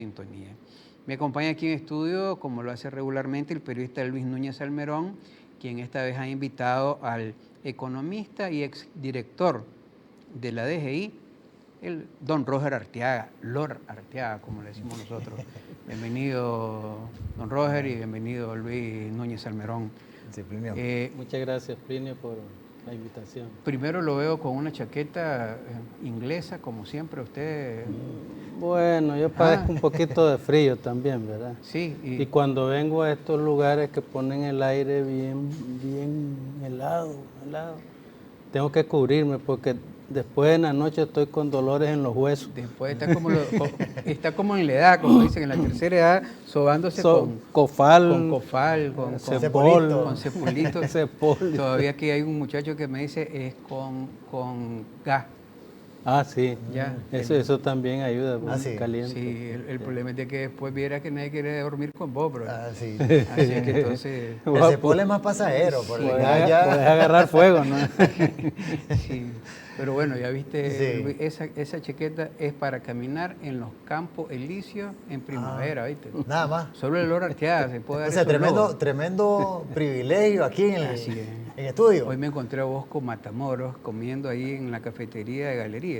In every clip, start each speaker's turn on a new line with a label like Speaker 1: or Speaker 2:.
Speaker 1: Sintonía. Me acompaña aquí en estudio, como lo hace regularmente, el periodista Luis Núñez Salmerón, quien esta vez ha invitado al economista y exdirector de la DGI, el don Roger Arteaga, Lord Arteaga, como le decimos nosotros. Bienvenido, don Roger, y bienvenido, Luis Núñez Salmerón.
Speaker 2: Sí, Plinio.
Speaker 3: Muchas gracias, Plinio, por la invitación.
Speaker 1: Primero lo veo con una chaqueta inglesa, como siempre usted.
Speaker 3: Bueno, yo padezco un poquito de frío también, ¿verdad?
Speaker 1: Sí.
Speaker 3: Y cuando vengo a estos lugares que ponen el aire bien helado, tengo que cubrirme porque después en la noche estoy con dolores en los huesos.
Speaker 1: Después está como en la edad, como dicen, en la tercera edad, sobándose con cofal, con cepulito. Todavía aquí hay un muchacho que me dice es con gas.
Speaker 3: Ah, sí.
Speaker 1: Ya,
Speaker 3: eso también ayuda,
Speaker 2: sí.
Speaker 3: caliente.
Speaker 1: Sí, el problema es de que después viera que nadie quiere dormir con vos, bro.
Speaker 2: Sí.
Speaker 1: Así es que entonces...
Speaker 2: El cepol es más pasajero. Porque
Speaker 3: Puedes agarrar fuego, ¿no?
Speaker 1: Sí, pero bueno, ya viste,
Speaker 2: Sí.
Speaker 1: esa chaqueta es para caminar en los campos elíseos en primavera, ¿viste?
Speaker 2: Nada más.
Speaker 1: Solo el olor arteada se puede dar.
Speaker 2: O sea,
Speaker 1: esos logos.
Speaker 2: tremendo privilegio aquí en
Speaker 1: Así es.
Speaker 2: en estudio.
Speaker 1: Hoy me encontré a Bosco Matamoros comiendo ahí en la cafetería de Galería.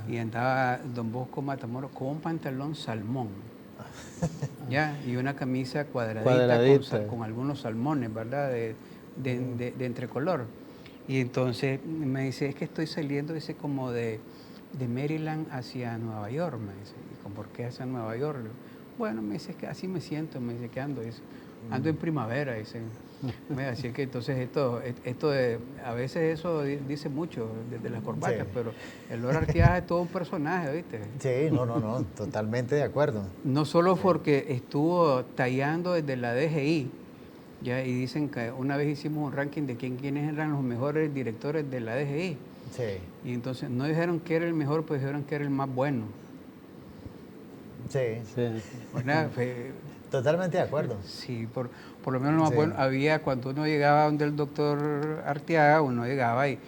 Speaker 1: Y andaba don Bosco Matamoros con un pantalón salmón. ¿Ya? Y una camisa cuadradita. Con algunos salmones, ¿verdad? De entrecolor. Y entonces me dice, es que estoy saliendo dice, como de Maryland hacia Nueva York. Me dice, ¿y por qué hacia Nueva York? Bueno, me dice, es que así me siento, me dice que ando. Dice, ando en primavera, dice. Así que entonces esto de, a veces eso dice mucho desde las corbatas,
Speaker 2: Sí.
Speaker 1: pero el Lord Arteaga es todo un personaje, ¿viste?
Speaker 2: Sí, no, totalmente de acuerdo.
Speaker 1: No solo porque estuvo tallando desde la DGI, ya, y dicen que una vez hicimos un ranking de quiénes eran los mejores directores de la DGI.
Speaker 2: Sí.
Speaker 1: Y entonces no dijeron que era el mejor, pues dijeron que era el más bueno.
Speaker 2: Sí.
Speaker 1: ¿Verdad?
Speaker 2: Totalmente de acuerdo.
Speaker 1: Sí, por lo menos lo más bueno, había, cuando uno llegaba donde el doctor Arteaga, uno llegaba y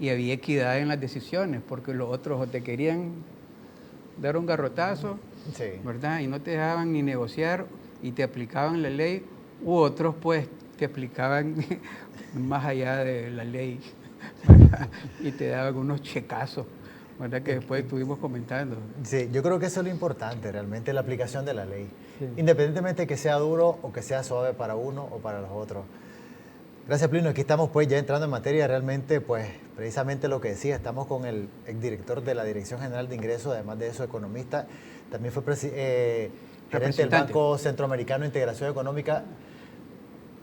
Speaker 1: había equidad en las decisiones, porque los otros o te querían dar un garrotazo, ¿verdad? Y no te dejaban ni negociar y te aplicaban la ley, u otros pues te aplicaban más allá de la ley, ¿verdad? Y te daban unos checazos, ¿verdad? Que después estuvimos comentando.
Speaker 2: Sí, yo creo que eso es lo importante, realmente, la aplicación de la ley. Sí. Independientemente de que sea duro o que sea suave para uno o para los otros. Gracias, Plinio. Aquí estamos pues ya entrando en materia, realmente, pues precisamente lo que decía, estamos con el exdirector de la Dirección General de Ingresos, además de eso, economista, también fue gerente del Banco Centroamericano de Integración Económica,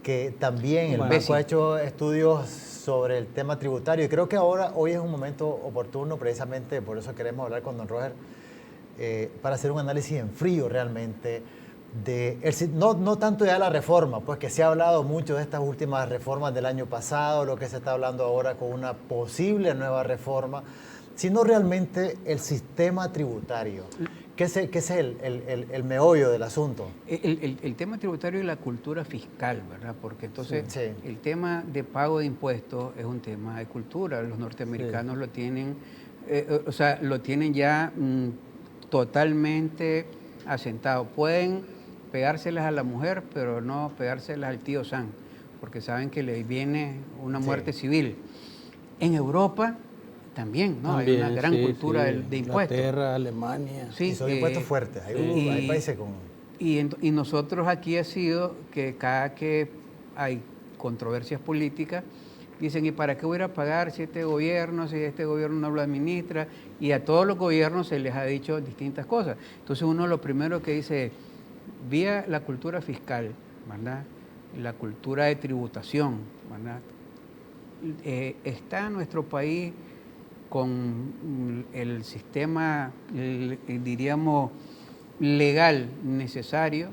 Speaker 2: que también el banco ha hecho estudios sobre el tema tributario, y creo que hoy es un momento oportuno, precisamente por eso queremos hablar con don Roger, para hacer un análisis en frío realmente, no tanto ya la reforma, pues que se ha hablado mucho de estas últimas reformas del año pasado, lo que se está hablando ahora con una posible nueva reforma, sino realmente el sistema tributario. ¿Qué es el meollo del asunto?
Speaker 1: El tema tributario y la cultura fiscal, ¿verdad? Porque entonces el tema de pago de impuestos es un tema de cultura. Los norteamericanos lo tienen, lo tienen ya totalmente asentado. Pueden pegárselas a la mujer, pero no pegárselas al tío Sam, porque saben que le viene una muerte civil. En Europa también, ¿no? Hay una gran cultura de impuestos.
Speaker 3: Inglaterra, Alemania.
Speaker 2: Sí, y son impuestos fuertes. Hay países con...
Speaker 1: Y nosotros aquí ha sido que cada que hay controversias políticas, dicen, ¿y para qué voy a ir a pagar si este gobierno no lo administra? Y a todos los gobiernos se les ha dicho distintas cosas. Entonces uno lo primero que dice, vía la cultura fiscal, ¿verdad? La cultura de tributación, ¿verdad? Está nuestro país con el sistema, diríamos, legal necesario,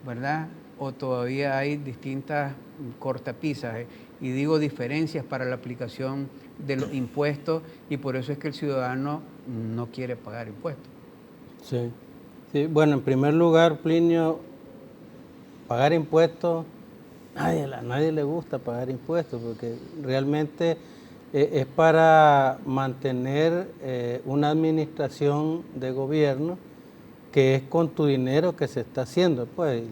Speaker 1: ¿verdad? O todavía hay distintas cortapisas, y digo diferencias para la aplicación de los impuestos, y por eso es que el ciudadano no quiere pagar impuestos.
Speaker 3: Sí, bueno, en primer lugar, Plinio, pagar impuestos, a nadie le gusta pagar impuestos, porque realmente es para mantener una administración de gobierno que es con tu dinero que se está haciendo. Pues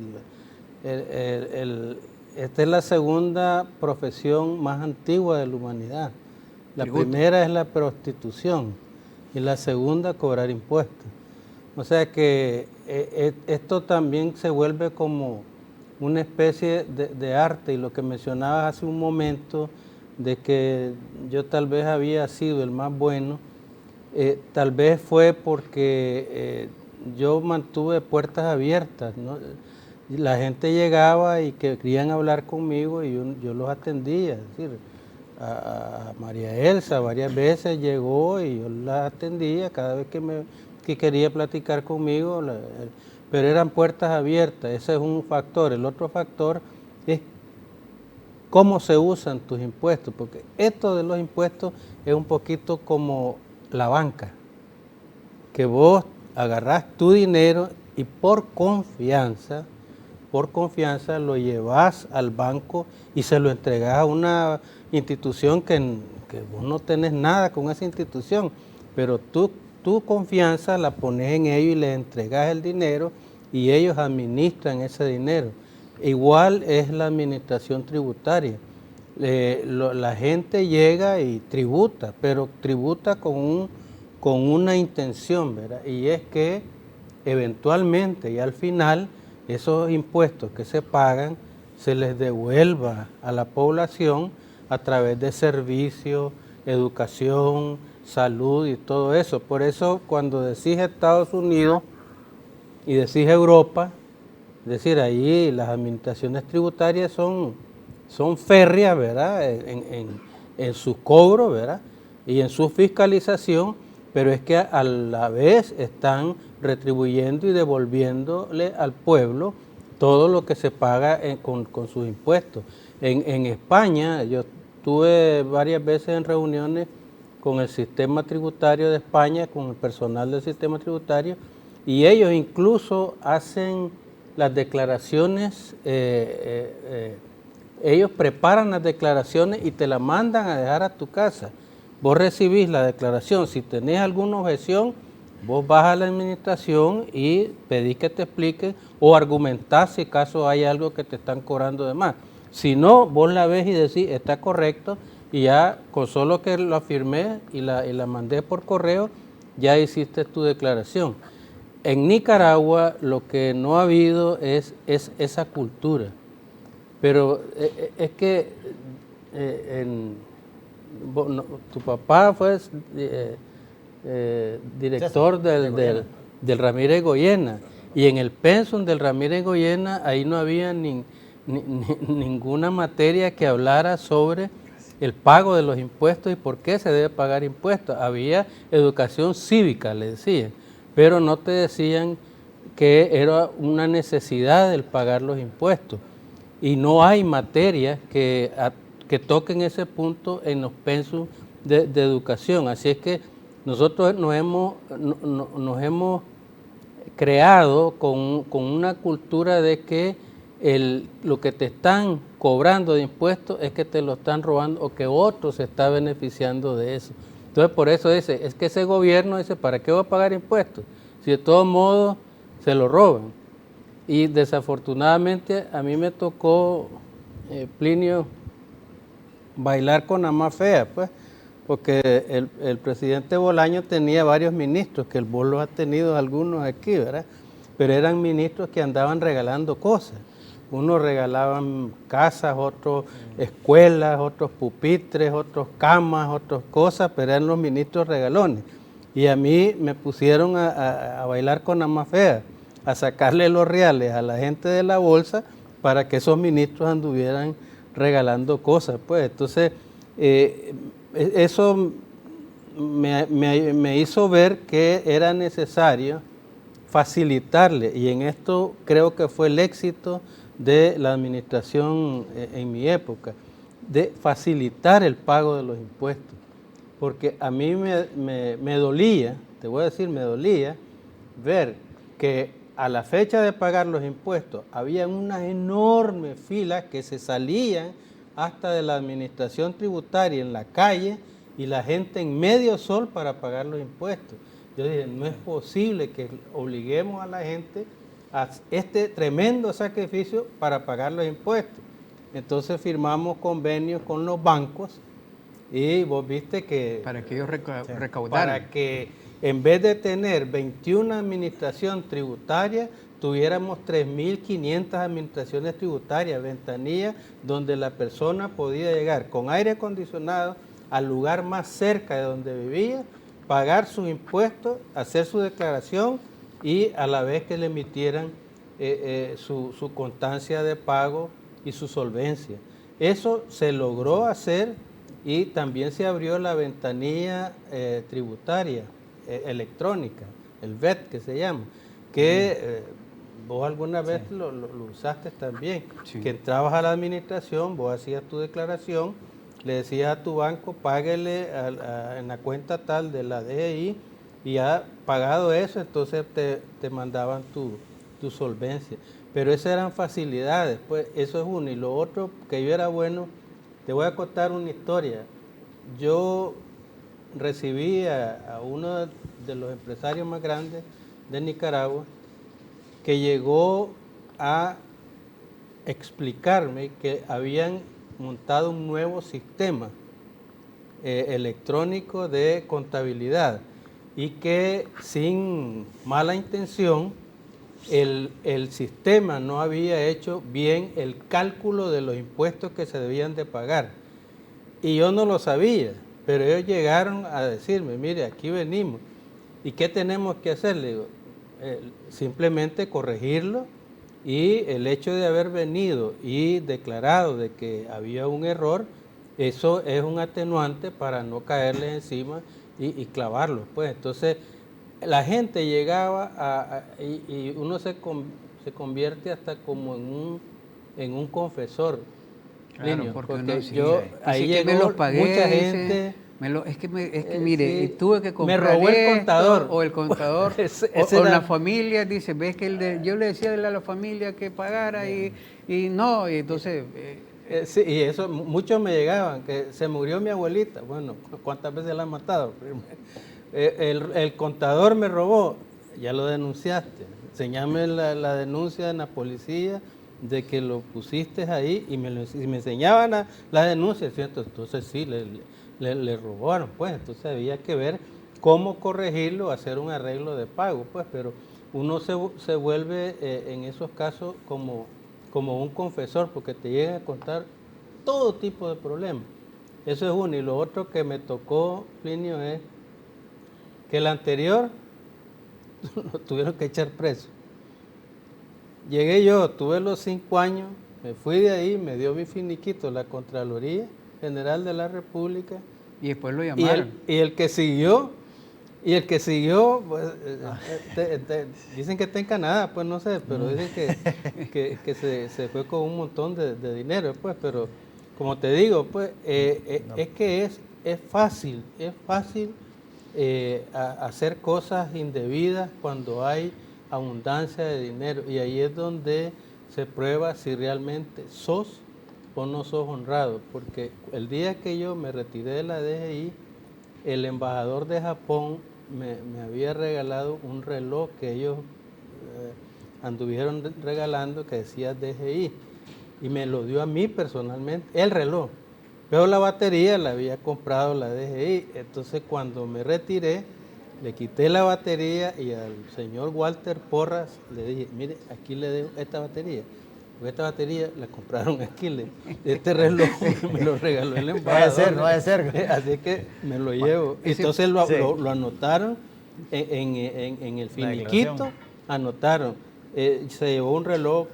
Speaker 3: esta es la segunda profesión más antigua de la humanidad. La primera es la prostitución y la segunda cobrar impuestos. O sea que esto también se vuelve como una especie de arte, y lo que mencionabas hace un momento de que yo tal vez había sido el más bueno, tal vez fue porque yo mantuve puertas abiertas, ¿no? La gente llegaba y que querían hablar conmigo y yo los atendía. Es decir, a María Elsa varias veces llegó y yo la atendía cada vez que quería platicar conmigo, pero eran puertas abiertas. Ese es un factor. El otro factor es cómo se usan tus impuestos, porque esto de los impuestos es un poquito como la banca, que vos agarrás tu dinero y por confianza lo llevas al banco y se lo entregás a una institución que vos no tenés nada con esa institución, pero tu confianza la pones en ellos y les entregás el dinero y ellos administran ese dinero. Igual es la administración tributaria. La gente llega y tributa, pero tributa con una intención, ¿verdad? Y es que eventualmente y al final esos impuestos que se pagan se les devuelva a la población a través de servicios, educación, salud y todo eso. Por eso cuando decís Estados Unidos y decís Europa, es decir, ahí las administraciones tributarias son férreas, ¿verdad? En su cobro, ¿verdad? Y en su fiscalización, pero es que a la vez están retribuyendo y devolviéndole al pueblo todo lo que se paga con sus impuestos. En España, yo estuve varias veces en reuniones con el sistema tributario de España, con el personal del sistema tributario, y ellos incluso hacen las declaraciones, ellos preparan las declaraciones y te las mandan a dejar a tu casa. Vos recibís la declaración, si tenés alguna objeción, vos vas a la administración y pedís que te expliquen o argumentás si acaso hay algo que te están cobrando de más. Si no, vos la ves y decís, está correcto, y ya con solo que lo firmé y la mandé por correo, ya hiciste tu declaración. En Nicaragua lo que no ha habido es esa cultura, pero es que tu papá fue director del Ramírez Goyena, y en el pensum del Ramírez Goyena ahí no había ninguna materia que hablara sobre el pago de los impuestos y por qué se debe pagar impuestos. Había educación cívica, le decían, pero no te decían que era una necesidad el pagar los impuestos. Y no hay materias que toquen ese punto en los pensum de educación. Así es que nosotros nos hemos creado con una cultura de que lo que te están cobrando de impuestos es que te lo están robando o que otro se está beneficiando de eso. Entonces por eso es que ese gobierno dice, ¿para qué voy a pagar impuestos? Si de todos modos se lo roban. Y desafortunadamente a mí me tocó, Plinio, bailar con la más fea, pues, porque el presidente Bolaño tenía varios ministros, que vos los has tenido algunos aquí, ¿verdad? Pero eran ministros que andaban regalando cosas. Unos regalaban casas, otros escuelas, otros pupitres, otros camas, otras cosas, pero eran los ministros regalones. Y a mí me pusieron a bailar con la más fea, a sacarle los reales a la gente de la bolsa para que esos ministros anduvieran regalando cosas. Pues entonces, eso me hizo ver que era necesario facilitarle, y en esto creo que fue el éxito de la administración en mi época, de facilitar el pago de los impuestos, porque a mí me dolía, te voy a decir, me dolía ver que a la fecha de pagar los impuestos había unas enormes filas que se salían hasta de la administración tributaria en la calle y la gente en medio sol para pagar los impuestos. Yo dije, no es posible que obliguemos a la gente a este tremendo sacrificio para pagar los impuestos. Entonces firmamos convenios con los bancos y vos viste que...
Speaker 1: Para que ellos recaudaran.
Speaker 3: Para que en vez de tener 21 administración tributaria, tuviéramos 3.500 administraciones tributarias, ventanillas, donde la persona podía llegar con aire acondicionado al lugar más cerca de donde vivía, pagar sus impuestos, hacer su declaración y a la vez que le emitieran su constancia de pago y su solvencia. Eso se logró hacer y también se abrió la ventanilla tributaria electrónica, el VET que se llama, que vos alguna vez lo usaste también, que entrabas a la administración, vos hacías tu declaración, le decías a tu banco, páguele en la cuenta tal de la DGI, y ya pagado eso, entonces te mandaban tu solvencia. Pero esas eran facilidades, pues eso es uno. Y lo otro que yo era bueno, te voy a contar una historia. Yo recibí a uno de los empresarios más grandes de Nicaragua, que llegó a explicarme que habían montado un nuevo sistema electrónico de contabilidad y que sin mala intención el sistema no había hecho bien el cálculo de los impuestos que se debían de pagar. Y yo no lo sabía, pero ellos llegaron a decirme, mire, aquí venimos, ¿y qué tenemos que hacer? Le digo, simplemente corregirlo, y el hecho de haber venido y declarado de que había un error, eso es un atenuante para no caerles encima y clavarlos. Pues entonces la gente llegaba y uno se convierte hasta como en un confesor.
Speaker 1: Claro,
Speaker 3: Linio,
Speaker 1: porque
Speaker 3: yo ahí llegó
Speaker 1: me los pagué,
Speaker 3: mucha gente.
Speaker 1: Mire, tuve que comprar
Speaker 3: me robó el contador.
Speaker 1: O el contador, o la familia, dice, ves que yo le decía a la familia que pagara y no, y entonces...
Speaker 3: sí, y eso, muchos me llegaban, que se murió mi abuelita. Bueno, ¿cuántas veces la han matado? El contador me robó, ya lo denunciaste. Enseñame la denuncia en la policía de que lo pusiste ahí, y me enseñaban la denuncia, ¿cierto? Entonces sí, le robaron, pues. Entonces había que ver cómo corregirlo, hacer un arreglo de pago, pues. Pero uno se vuelve en esos casos como un confesor, porque te llegan a contar todo tipo de problemas. Eso es uno. Y lo otro que me tocó, Plinio, es que el anterior lo tuvieron que echar preso. Llegué yo, tuve los 5 años, me fui de ahí, me dio mi finiquito la Contraloría General de la República.
Speaker 1: Y después lo llamaron.
Speaker 3: Y el que siguió, pues, dicen que está en Canadá, pues no sé, pero dicen que se fue con un montón de dinero, pues. Pero como te digo, pues, es que es fácil hacer cosas indebidas cuando hay abundancia de dinero, y ahí es donde se prueba si realmente sos o no sos honrado, porque el día que yo me retiré de la DGI, el embajador de Japón me había regalado un reloj que ellos anduvieron regalando, que decía DGI, y me lo dio a mí personalmente, el reloj, pero la batería la había comprado la DGI. Entonces cuando me retiré, le quité la batería y al señor Walter Porras le dije, mire, aquí le dejo esta batería. Porque esta batería la compraron aquí. Este reloj me lo regaló el embajador.
Speaker 2: No va a ser.
Speaker 3: Así que me lo llevo. Entonces lo anotaron en el finiquito, anotaron. Se llevó un reloj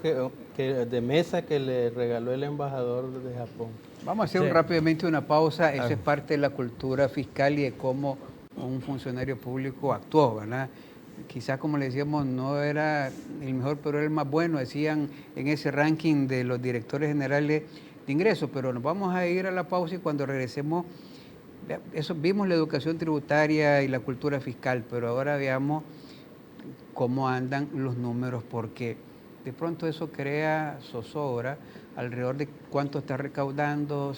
Speaker 3: de mesa que le regaló el embajador de Japón.
Speaker 1: Vamos a hacer rápidamente una pausa. Eso es parte de la cultura fiscal y de cómo un funcionario público actuó, ¿verdad? Quizás, como le decíamos, no era el mejor, pero era el más bueno, decían en ese ranking de los directores generales de ingresos. Pero nos vamos a ir a la pausa, y cuando regresemos, vimos la educación tributaria y la cultura fiscal, pero ahora veamos cómo andan los números, porque de pronto eso crea zozobra alrededor de cuánto está recaudando,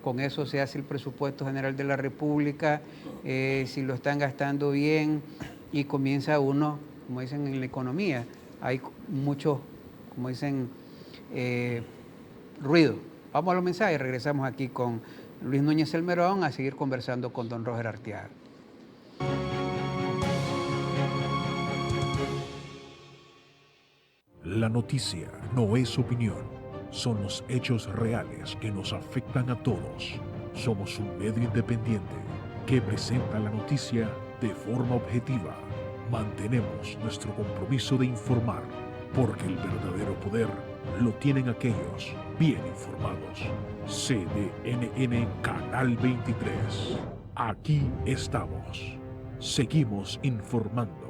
Speaker 1: con eso se hace el presupuesto general de la República, si lo están gastando bien, y comienza uno, como dicen en la economía, hay mucho, como dicen, ruido. Vamos a los mensajes y regresamos aquí con Luis Núñez Salmerón a seguir conversando con don Roger Arteaga.
Speaker 4: La noticia no es opinión, son los hechos reales que nos afectan a todos. Somos un medio independiente que presenta la noticia de forma objetiva. Mantenemos nuestro compromiso de informar, porque el verdadero poder lo tienen aquellos bien informados. CDNN Canal 23. Aquí estamos. Seguimos informando.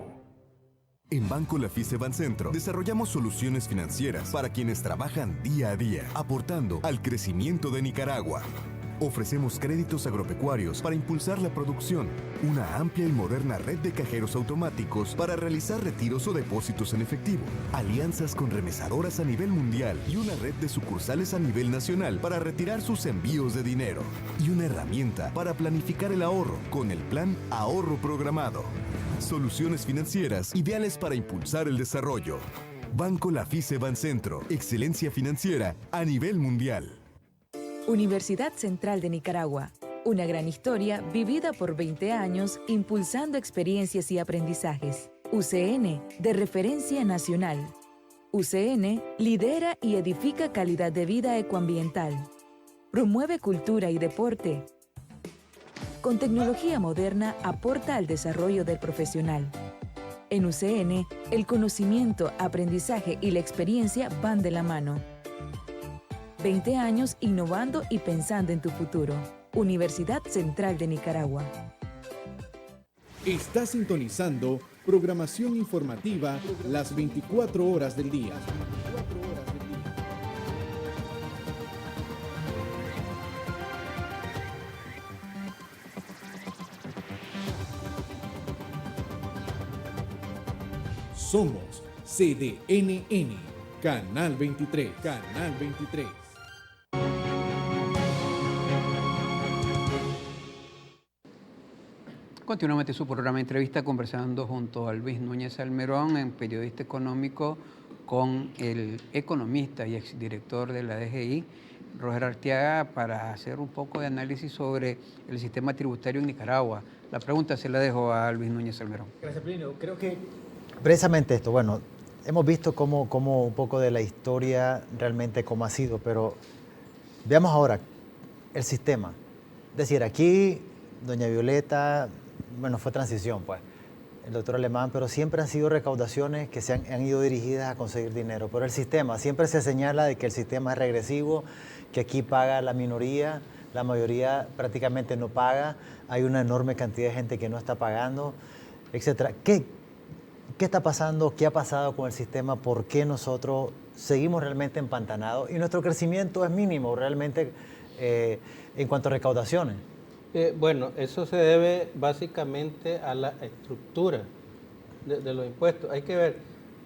Speaker 5: En Banco Lafice Bancentro desarrollamos soluciones financieras para quienes trabajan día a día, aportando al crecimiento de Nicaragua. Ofrecemos créditos agropecuarios para impulsar la producción, una amplia y moderna red de cajeros automáticos para realizar retiros o depósitos en efectivo, alianzas con remesadoras a nivel mundial y una red de sucursales a nivel nacional para retirar sus envíos de dinero, y una herramienta para planificar el ahorro con el Plan Ahorro Programado. Soluciones financieras ideales para impulsar el desarrollo. Banco Lafice Bancentro, excelencia financiera a nivel mundial.
Speaker 6: Universidad Central de Nicaragua, una gran historia vivida por 20 años impulsando experiencias y aprendizajes. UCN, de referencia nacional. UCN lidera y edifica calidad de vida ecoambiental. Promueve cultura y deporte. Con tecnología moderna aporta al desarrollo del profesional. En UCN, el conocimiento, aprendizaje y la experiencia van de la mano. 20 años innovando y pensando en tu futuro. Universidad Central de Nicaragua.
Speaker 7: Está sintonizando programación informativa las 24 horas del día. Somos CDNN, Canal 23, Canal 23.
Speaker 1: Continuamente su programa de entrevista conversando junto a Luis Núñez Salmerón, en periodista económico, con el economista y exdirector de la DGI, Roger Arteaga, para hacer un poco de análisis sobre el sistema tributario en Nicaragua. La pregunta se la dejo a Luis Núñez Salmerón.
Speaker 2: Gracias, Plinio. Creo que precisamente esto, bueno, hemos visto cómo un poco de la historia realmente cómo ha sido, pero veamos ahora el sistema. Es decir, aquí doña Violeta, bueno, fue transición, pues, el doctor Alemán, pero siempre han sido recaudaciones que han ido dirigidas a conseguir dinero. Pero el sistema, siempre se señala de que el sistema es regresivo, que aquí paga la minoría, la mayoría prácticamente no paga, hay una enorme cantidad de gente que no está pagando, etcétera. ¿Qué está pasando? ¿Qué ha pasado con el sistema? ¿Por qué nosotros seguimos realmente empantanados? Y nuestro crecimiento es mínimo realmente en cuanto a recaudaciones.
Speaker 3: Bueno, eso se debe básicamente a la estructura de los impuestos. Hay que ver,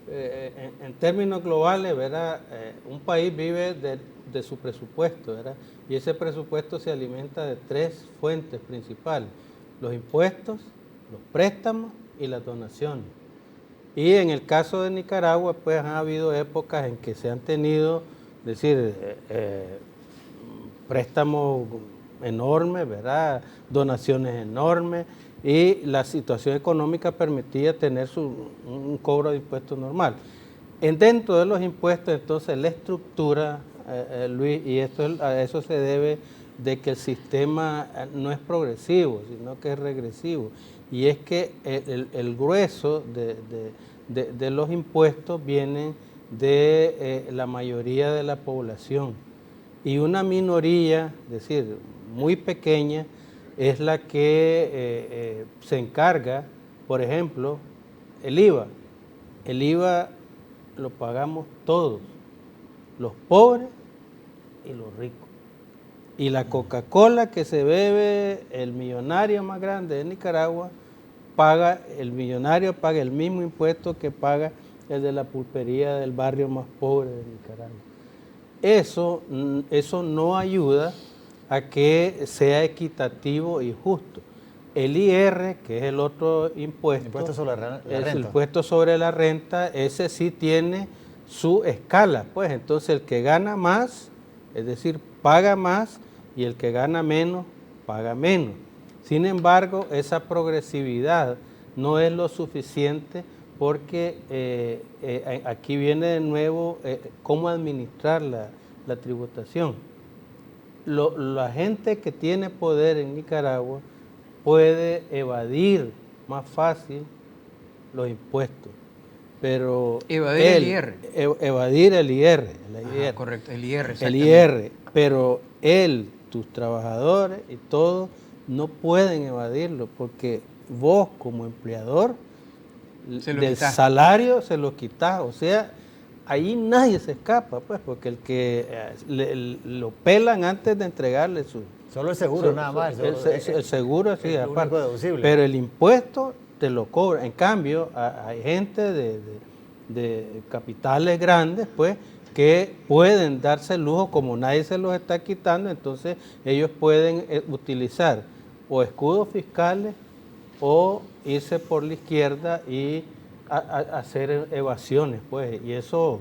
Speaker 3: en términos globales, ¿verdad? Un país vive de su presupuesto, ¿verdad? Y ese presupuesto se alimenta de 3 fuentes principales: los impuestos, los préstamos y las donaciones. Y en el caso de Nicaragua, pues ha habido épocas en que se han tenido, es decir, préstamos enormes, ¿verdad? Donaciones enormes, y la situación económica permitía tener un cobro de impuestos normal. Dentro de los impuestos, entonces, la estructura, Luis, y a eso se debe de que el sistema no es progresivo, sino que es regresivo. Y es que el grueso de los impuestos vienen de la mayoría de la población. Y una minoría, es decir, muy pequeña, es la que se encarga, por ejemplo, el IVA. El IVA lo pagamos todos, los pobres y los ricos. Y la Coca-Cola que se bebe el millonario más grande de Nicaragua, el millonario paga el mismo impuesto que paga el de la pulpería del barrio más pobre de Nicaragua. Eso no ayuda a que sea equitativo y justo. El IR, que es el otro impuesto,
Speaker 2: Impuesto sobre la
Speaker 3: es
Speaker 2: renta.
Speaker 3: el impuesto sobre la renta, ese sí tiene su escala, pues entonces el que gana más, es decir, paga más, y el que gana menos, paga menos. Sin embargo, esa progresividad no es lo suficiente porque aquí viene de nuevo cómo administrar la tributación. La gente que tiene poder en Nicaragua puede evadir más fácil los impuestos, pero
Speaker 1: Evadir el IR.
Speaker 3: Evadir el IR,
Speaker 1: Ajá, correcto, el IR,
Speaker 3: el
Speaker 1: exactamente.
Speaker 3: IR, pero tus trabajadores y todos no pueden evadirlo porque vos como empleador del salario se lo quitas, o sea, ahí nadie se escapa, pues, porque el que lo pelan antes de entregarle su...
Speaker 2: Solo el seguro, nada más.
Speaker 3: El seguro, sí,
Speaker 2: es
Speaker 3: aparte.
Speaker 2: deducible.
Speaker 3: Pero el impuesto te lo cobra. En cambio, hay gente de capitales grandes, pues, que pueden darse el lujo, como nadie se los está quitando, entonces ellos pueden utilizar o escudos fiscales o irse por la izquierda y hacer evasiones, pues, y eso,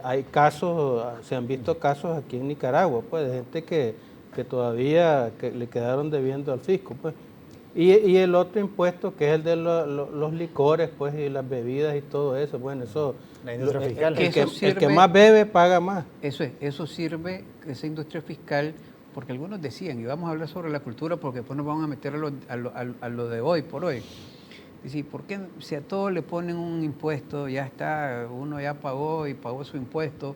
Speaker 3: hay casos, se han visto casos aquí en Nicaragua, pues, de gente que todavía le quedaron debiendo al fisco, pues. Y el otro impuesto, que es el de los licores, pues, y las bebidas y todo eso, bueno, eso...
Speaker 2: La industria fiscal.
Speaker 3: El que más bebe paga más.
Speaker 1: Eso sirve, esa industria fiscal, porque algunos decían, y vamos a hablar sobre la cultura porque después nos vamos a meter a lo de hoy por hoy. Es decir, ¿por qué si a todos le ponen un impuesto, ya está, uno ya pagó y pagó su impuesto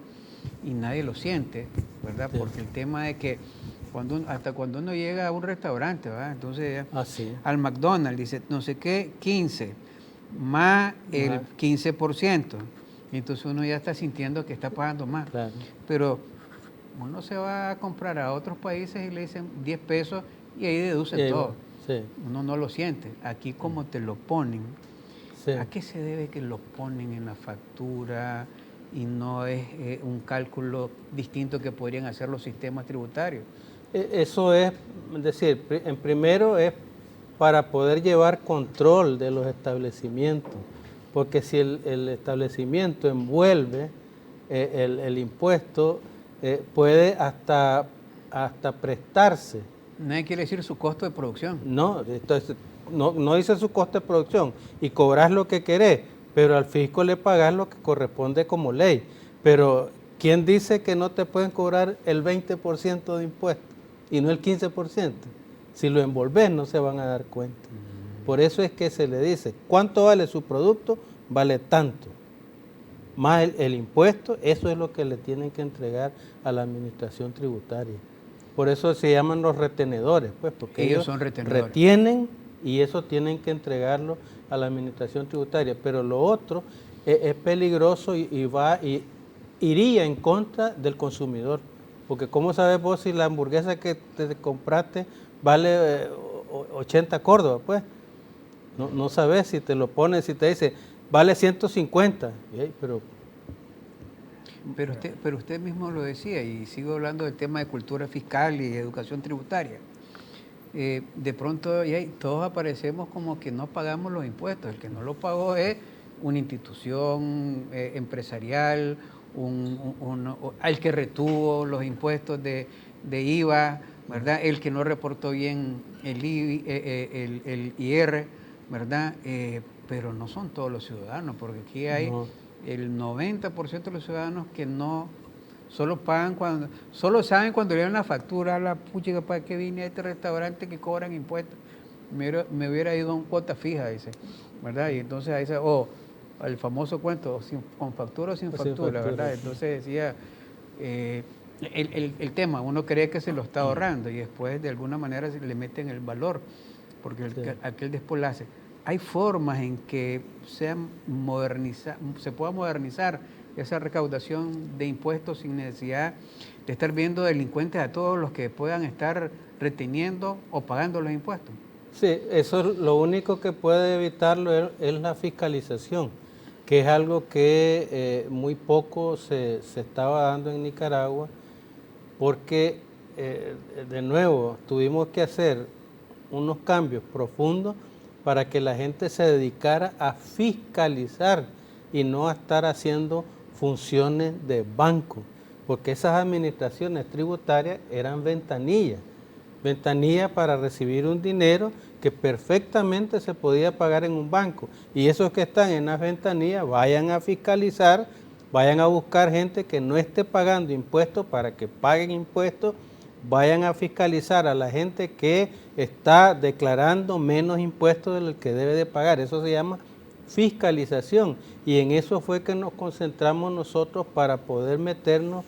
Speaker 1: y nadie lo siente, ¿verdad? Sí. Porque el tema de que hasta cuando uno llega a un restaurante, ¿verdad? Entonces al McDonald's dice, no sé qué, 15, más el 15%. Entonces uno ya está sintiendo que está pagando más. Claro. Pero uno se va a comprar a otros países y le dicen 10 pesos y ahí deducen todo. Sí. Uno no lo siente. Aquí como te lo ponen, ¿a qué se debe que lo ponen en la factura y no es un cálculo distinto que podrían hacer los sistemas tributarios?
Speaker 3: Eso es decir, en primero es para poder llevar control de los establecimientos, porque si el establecimiento envuelve el impuesto, puede hasta prestarse.
Speaker 1: Nadie quiere decir su costo de producción.
Speaker 3: No, entonces, no dice su costo de producción y cobras lo que querés, pero al fisco le pagás lo que corresponde como ley. Pero ¿quién dice que no te pueden cobrar el 20% de impuestos y no el 15%? Si lo envolvés no se van a dar cuenta. Por eso es que se le dice, ¿cuánto vale su producto? Vale tanto. Más el impuesto, eso es lo que le tienen que entregar a la administración tributaria. Por eso se llaman los retenedores, pues, porque ellos
Speaker 1: son retenedores.
Speaker 3: Retienen y eso tienen que entregarlo a la administración tributaria. Pero lo otro es peligroso y iría en contra del consumidor. Porque ¿cómo sabes vos si la hamburguesa que te compraste vale 80 córdobas? Pues no sabes si te lo ponen, si te dice vale 150,
Speaker 1: Pero usted mismo lo decía, y sigo hablando del tema de cultura fiscal y educación tributaria. De pronto todos aparecemos como que no pagamos los impuestos. El que no lo pagó es una institución empresarial, el que retuvo los impuestos de IVA, ¿verdad? El que no reportó bien el IR, ¿verdad? Pero no son todos los ciudadanos, porque aquí hay el 90% de los ciudadanos que no, solo saben cuando le dan la factura, la puchica, ¿para qué vine a este restaurante que cobran impuestos? Me hubiera ido a un cuota fija, dice, ¿verdad? Y entonces ahí dice, el famoso cuento, con factura o sin factura, ¿verdad? Entonces decía, el tema, uno cree que se lo está ahorrando y después de alguna manera se le meten el valor, porque aquel despolace. Hay formas en que se pueda modernizar esa recaudación de impuestos sin necesidad de estar viendo delincuentes a todos los que puedan estar reteniendo o pagando los impuestos.
Speaker 3: Sí, eso lo único que puede evitarlo es la fiscalización, que es algo que muy poco se estaba dando en Nicaragua, porque de nuevo, tuvimos que hacer unos cambios profundos para que la gente se dedicara a fiscalizar y no a estar haciendo funciones de banco, porque esas administraciones tributarias eran ventanillas para recibir un dinero que perfectamente se podía pagar en un banco. Y esos que están en las ventanillas vayan a fiscalizar, vayan a buscar gente que no esté pagando impuestos para que paguen impuestos, vayan a fiscalizar a la gente que está declarando menos impuestos del que debe de pagar. Eso se llama fiscalización, y en eso fue que nos concentramos nosotros para poder meternos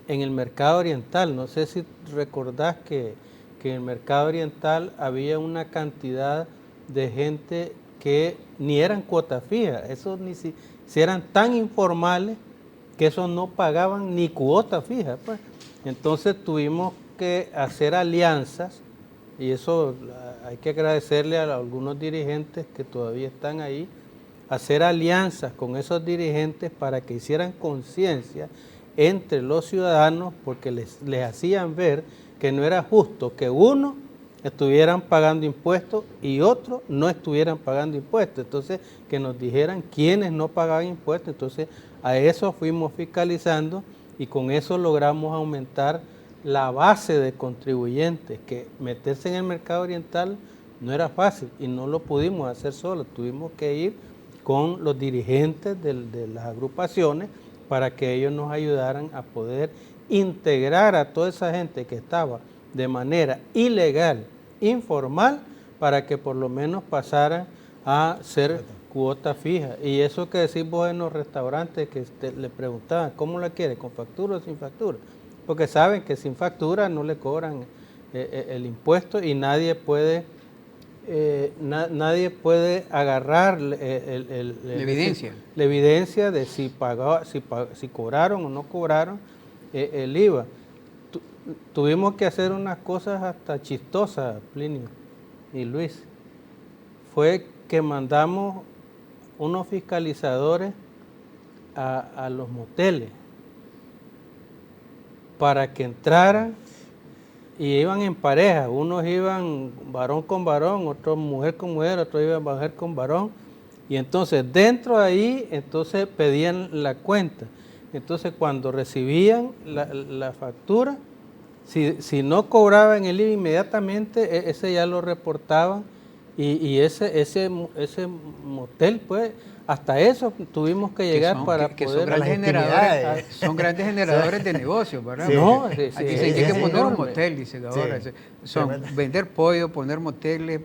Speaker 3: en el mercado oriental. No sé si recordás que en el mercado oriental había una cantidad de gente que ni eran cuota fija, esos ni si eran tan informales que esos no pagaban ni cuota fija, pues. Entonces tuvimos que hacer alianzas, y eso hay que agradecerle a algunos dirigentes que todavía están ahí, hacer alianzas con esos dirigentes para que hicieran conciencia entre los ciudadanos, porque les hacían ver que no era justo que uno estuvieran pagando impuestos y otros no estuvieran pagando impuestos. Entonces, que nos dijeran quiénes no pagaban impuestos. Entonces, a eso fuimos fiscalizando y con eso logramos aumentar la base de contribuyentes, que meterse en el mercado oriental no era fácil y no lo pudimos hacer solos. Tuvimos que ir con los dirigentes de las agrupaciones para que ellos nos ayudaran a poder integrar a toda esa gente que estaba de manera ilegal, informal, para que por lo menos pasaran a ser cuota fija. Y eso que decís vos en los restaurantes, que le preguntaban, ¿cómo la quiere? ¿Con factura o sin factura? Porque saben que sin factura no le cobran el impuesto y nadie puede agarrar la evidencia de si cobraron o no cobraron el IVA. Tuvimos que hacer unas cosas hasta chistosas, Plinio y Luis. Fue que mandamos unos fiscalizadores a los moteles para que entraran, y iban en pareja. Unos iban varón con varón, otros mujer con mujer, otros iban mujer con varón. Y entonces dentro de ahí, entonces pedían la cuenta. Entonces cuando recibían la factura, si no cobraban el IVA inmediatamente, ese ya lo reportaban. Y ese motel, pues, hasta eso tuvimos que llegar para poder...
Speaker 1: Son grandes generadores de negocios, ¿verdad?
Speaker 3: Sí. No,
Speaker 1: aquí dice, hay que poner un motel, dice ahora. Sí. Vender pollo, poner moteles,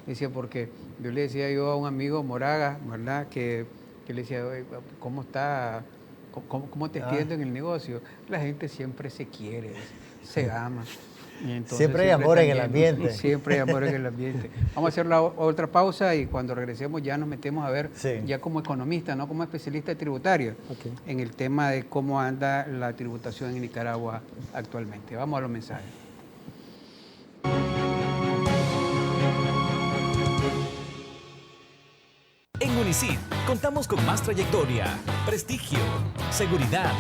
Speaker 1: decía, porque yo le decía a un amigo Moraga, ¿verdad? Que le decía, ¿cómo está? ¿Cómo te entiendo en el negocio? La gente siempre se quiere, se ama.
Speaker 2: Siempre hay amor en el ambiente.
Speaker 1: Siempre hay amor en el ambiente. Vamos a hacer la otra pausa y cuando regresemos ya nos metemos a ver, ya como economista, no como especialista tributario, en el tema de cómo anda la tributación en Nicaragua actualmente. Vamos a los mensajes.
Speaker 8: En Unicid contamos con más trayectoria, prestigio, seguridad,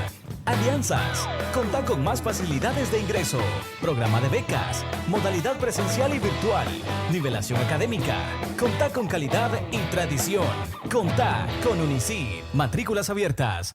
Speaker 8: alianzas. Contá con más facilidades de ingreso, programa de becas, modalidad presencial y virtual, nivelación académica. Contá con calidad y tradición. Contá con Unicid. Matrículas abiertas.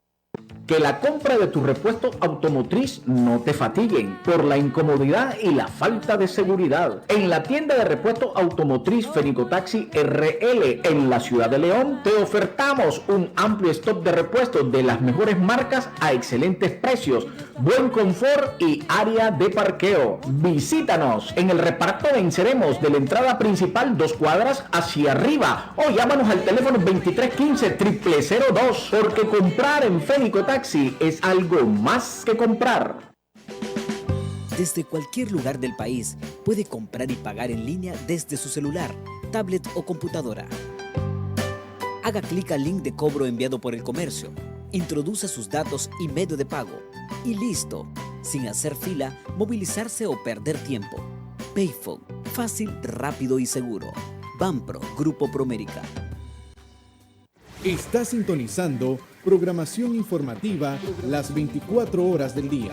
Speaker 9: Que la compra de tu repuesto automotriz no te fatiguen por la incomodidad y la falta de seguridad. En la tienda de repuesto automotriz Fenicotaxi RL en la ciudad de León te ofertamos un amplio stock de repuestos de las mejores marcas a excelentes precios, buen confort y área de parqueo. Visítanos. En el reparto venceremos de la entrada principal 2 cuadras hacia arriba o llámanos al teléfono 2315-0002 porque comprar en Fenicotaxi es algo más que comprar.
Speaker 10: Desde cualquier lugar del país puede comprar y pagar en línea desde su celular, tablet o computadora. Haga clic al link de cobro enviado por el comercio, introduce sus datos y medio de pago y listo, sin hacer fila, movilizarse o perder tiempo. Payphone, fácil, rápido y seguro. Banpro, Grupo Promérica.
Speaker 7: Está sintonizando programación informativa las 24 horas del día.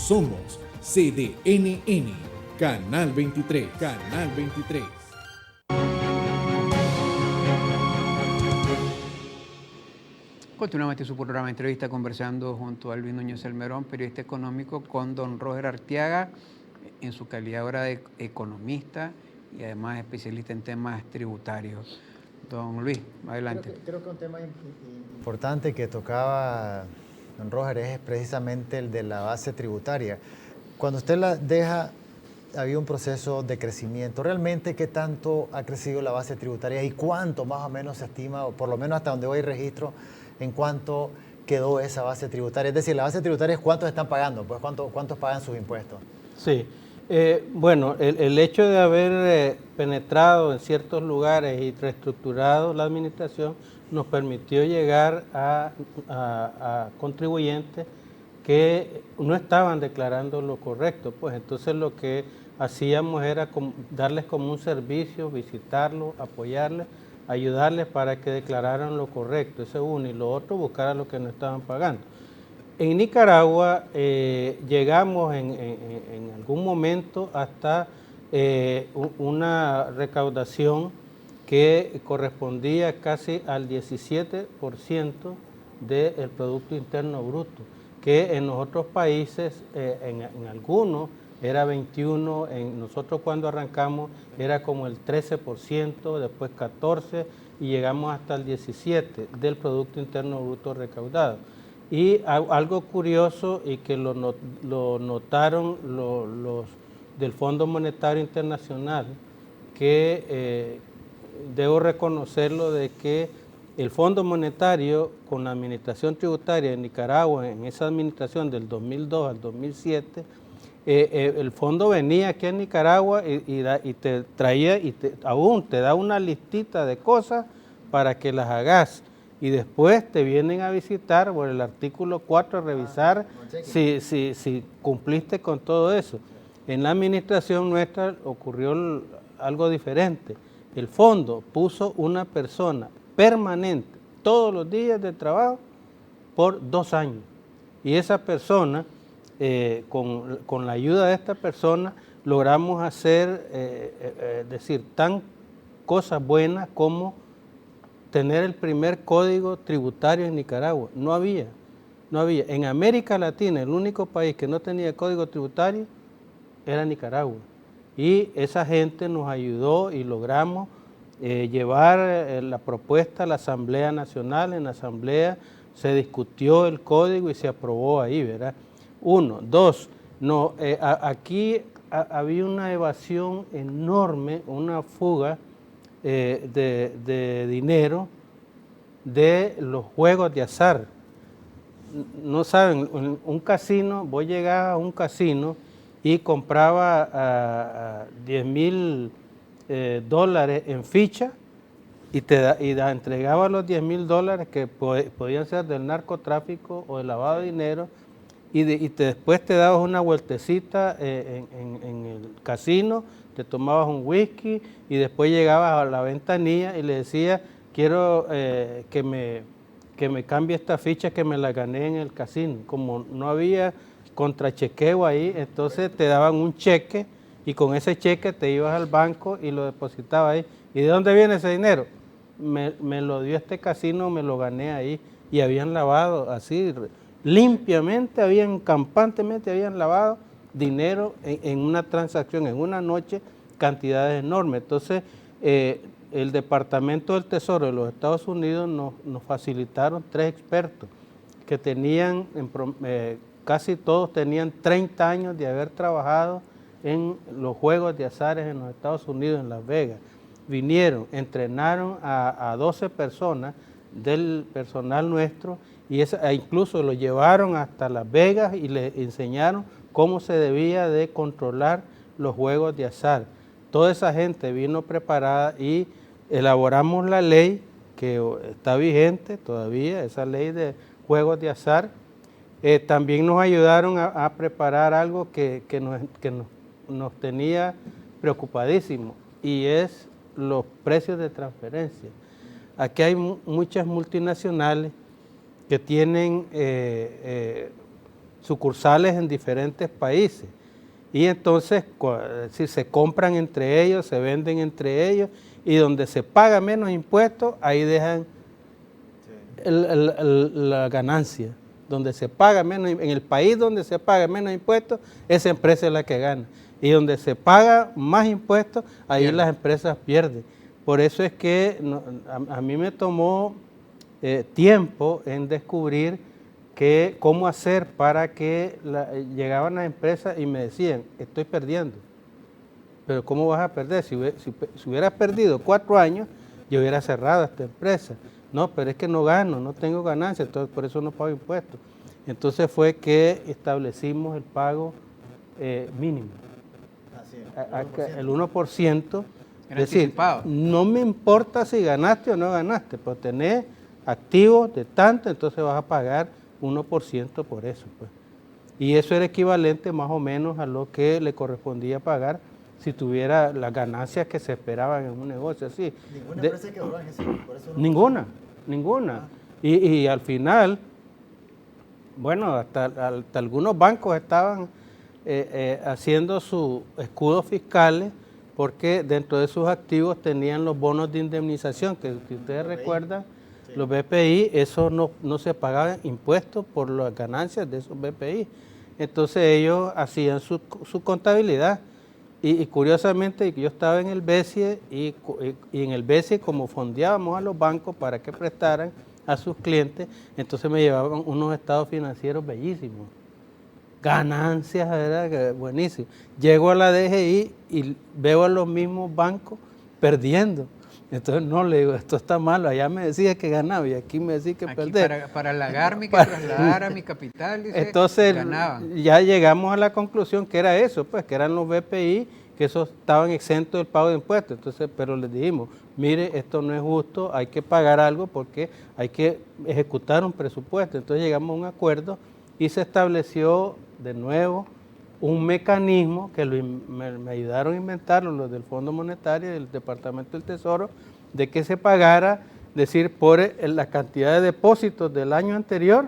Speaker 7: Somos CDNN, Canal 23, Canal 23.
Speaker 1: Continuamos su programa de entrevista conversando junto a Luis Núñez Salmerón, periodista económico, con don Roger Arteaga, en su calidad ahora de economista y además especialista en temas tributarios. Don Luis, adelante.
Speaker 2: Creo que un tema importante que tocaba don Roger es precisamente el de la base tributaria. Cuando usted la deja, había un proceso de crecimiento. ¿Realmente qué tanto ha crecido la base tributaria y cuánto más o menos se estima, o por lo menos hasta donde hoy registro, en cuánto quedó esa base tributaria? Es decir, la base tributaria es cuántos están pagando, pues cuántos pagan sus impuestos.
Speaker 3: Sí, bueno, el hecho de haber penetrado en ciertos lugares y reestructurado la administración nos permitió llegar a contribuyentes que no estaban declarando lo correcto, pues entonces lo que hacíamos era darles como un servicio, visitarlos, apoyarles, ayudarles para que declararan lo correcto, eso es uno, y lo otro, buscar a los que no estaban pagando. En Nicaragua llegamos en algún momento hasta una recaudación que correspondía casi al 17% del Producto Interno Bruto, que en los otros países, en algunos, era 21%, en nosotros cuando arrancamos era como el 13%, después 14% y llegamos hasta el 17% del Producto Interno Bruto recaudado. Y algo curioso y que lo notaron los del Fondo Monetario Internacional, que debo reconocerlo de que el Fondo Monetario con la administración tributaria de Nicaragua, en esa administración del 2002 al 2007, el fondo venía aquí a Nicaragua y te traía y aún te da una listita de cosas para que las hagas. Y después te vienen a visitar por el artículo 4 a revisar si cumpliste con todo eso. En la administración nuestra ocurrió algo diferente. El fondo puso una persona permanente todos los días de trabajo por 2 años. Y esa persona, con la ayuda de esta persona, logramos hacer, decir, tan cosas buenas como tener el primer código tributario en Nicaragua. No había. En América Latina, el único país que no tenía código tributario era Nicaragua. Y esa gente nos ayudó y logramos llevar la propuesta a la Asamblea Nacional. En la Asamblea se discutió el código y se aprobó ahí, ¿verdad? 1. 2. Aquí había una evasión enorme, una fuga de dinero de los juegos de azar. No saben, un casino, vos llegabas a un casino y compraba $10,000 en ficha y entregaba los $10,000 que podían ser del narcotráfico o del lavado de dinero y después te dabas una vueltecita en el casino, te tomabas un whisky y después llegabas a la ventanilla y le decías, quiero que me cambie esta ficha que me la gané en el casino. Como no había contrachequeo ahí, entonces te daban un cheque y con ese cheque te ibas al banco y lo depositabas ahí. ¿Y de dónde viene ese dinero? Me lo dio este casino, me lo gané ahí. Y habían lavado así, limpiamente, campantemente habían lavado dinero en una transacción, en una noche, cantidades enormes. Entonces, el Departamento del Tesoro de los Estados Unidos nos facilitaron 3 expertos que tenían, casi todos tenían 30 años de haber trabajado en los juegos de azares en los Estados Unidos, en Las Vegas. Vinieron, entrenaron a 12 personas del personal nuestro y incluso lo llevaron hasta Las Vegas y les enseñaron cómo se debía de controlar los juegos de azar. Toda esa gente vino preparada y elaboramos la ley que está vigente todavía, esa ley de juegos de azar. También nos ayudaron a preparar algo que nos tenía preocupadísimos y es los precios de transferencia. Aquí hay muchas multinacionales que tienen sucursales en diferentes países. Y entonces si se compran entre ellos, se venden entre ellos, y donde se paga menos impuestos, ahí dejan la ganancia. Donde se paga menos, en el país donde se paga menos impuestos, esa empresa es la que gana. Y donde se paga más impuestos, ahí las empresas pierden. Por eso es que a mí me tomó tiempo en descubrir cómo hacer para que llegaban las empresas y me decían, estoy perdiendo. Pero ¿cómo vas a perder? Si hubieras perdido 4 años, yo hubiera cerrado esta empresa. No, pero es que no gano, no tengo ganancias, entonces por eso no pago impuestos. Entonces fue que establecimos el pago mínimo. El 1%. Es decir, no me importa si ganaste o no ganaste, pero tenés activos de tanto, entonces vas a pagar 1% por eso. Pues. Y eso era equivalente más o menos a lo que le correspondía pagar si tuviera las ganancias que se esperaban en un negocio así.
Speaker 2: ¿Ninguna empresa quebró en ese? Por eso
Speaker 3: ninguna. Y al final, bueno, hasta algunos bancos estaban haciendo sus escudos fiscales porque dentro de sus activos tenían los bonos de indemnización, que si ustedes recuerdan, sí. Los BPI, eso no se pagaban impuestos por las ganancias de esos BPI. Entonces ellos hacían su contabilidad. Y curiosamente yo estaba en el BESIE y en el BESIE como fondeábamos a los bancos para que prestaran a sus clientes, entonces me llevaban unos estados financieros bellísimos. Ganancias, ¿verdad? Buenísimo. Llego a la DGI y veo a los mismos bancos perdiendo. Entonces no le digo, esto está malo, allá me decía que ganaba y aquí me decía que perdía.
Speaker 1: Para halagarme, que trasladara mi capital, dice,
Speaker 3: entonces
Speaker 1: ganaban.
Speaker 3: Ya llegamos a la conclusión que era eso, pues que eran los BPI, que esos estaban exentos del pago de impuestos. Entonces, pero les dijimos, mire, esto no es justo, hay que pagar algo porque hay que ejecutar un presupuesto. Entonces llegamos a un acuerdo y se estableció de nuevo un mecanismo que me ayudaron a inventarlo los del Fondo Monetario y del Departamento del Tesoro, de que se pagara, decir, por la cantidad de depósitos del año anterior,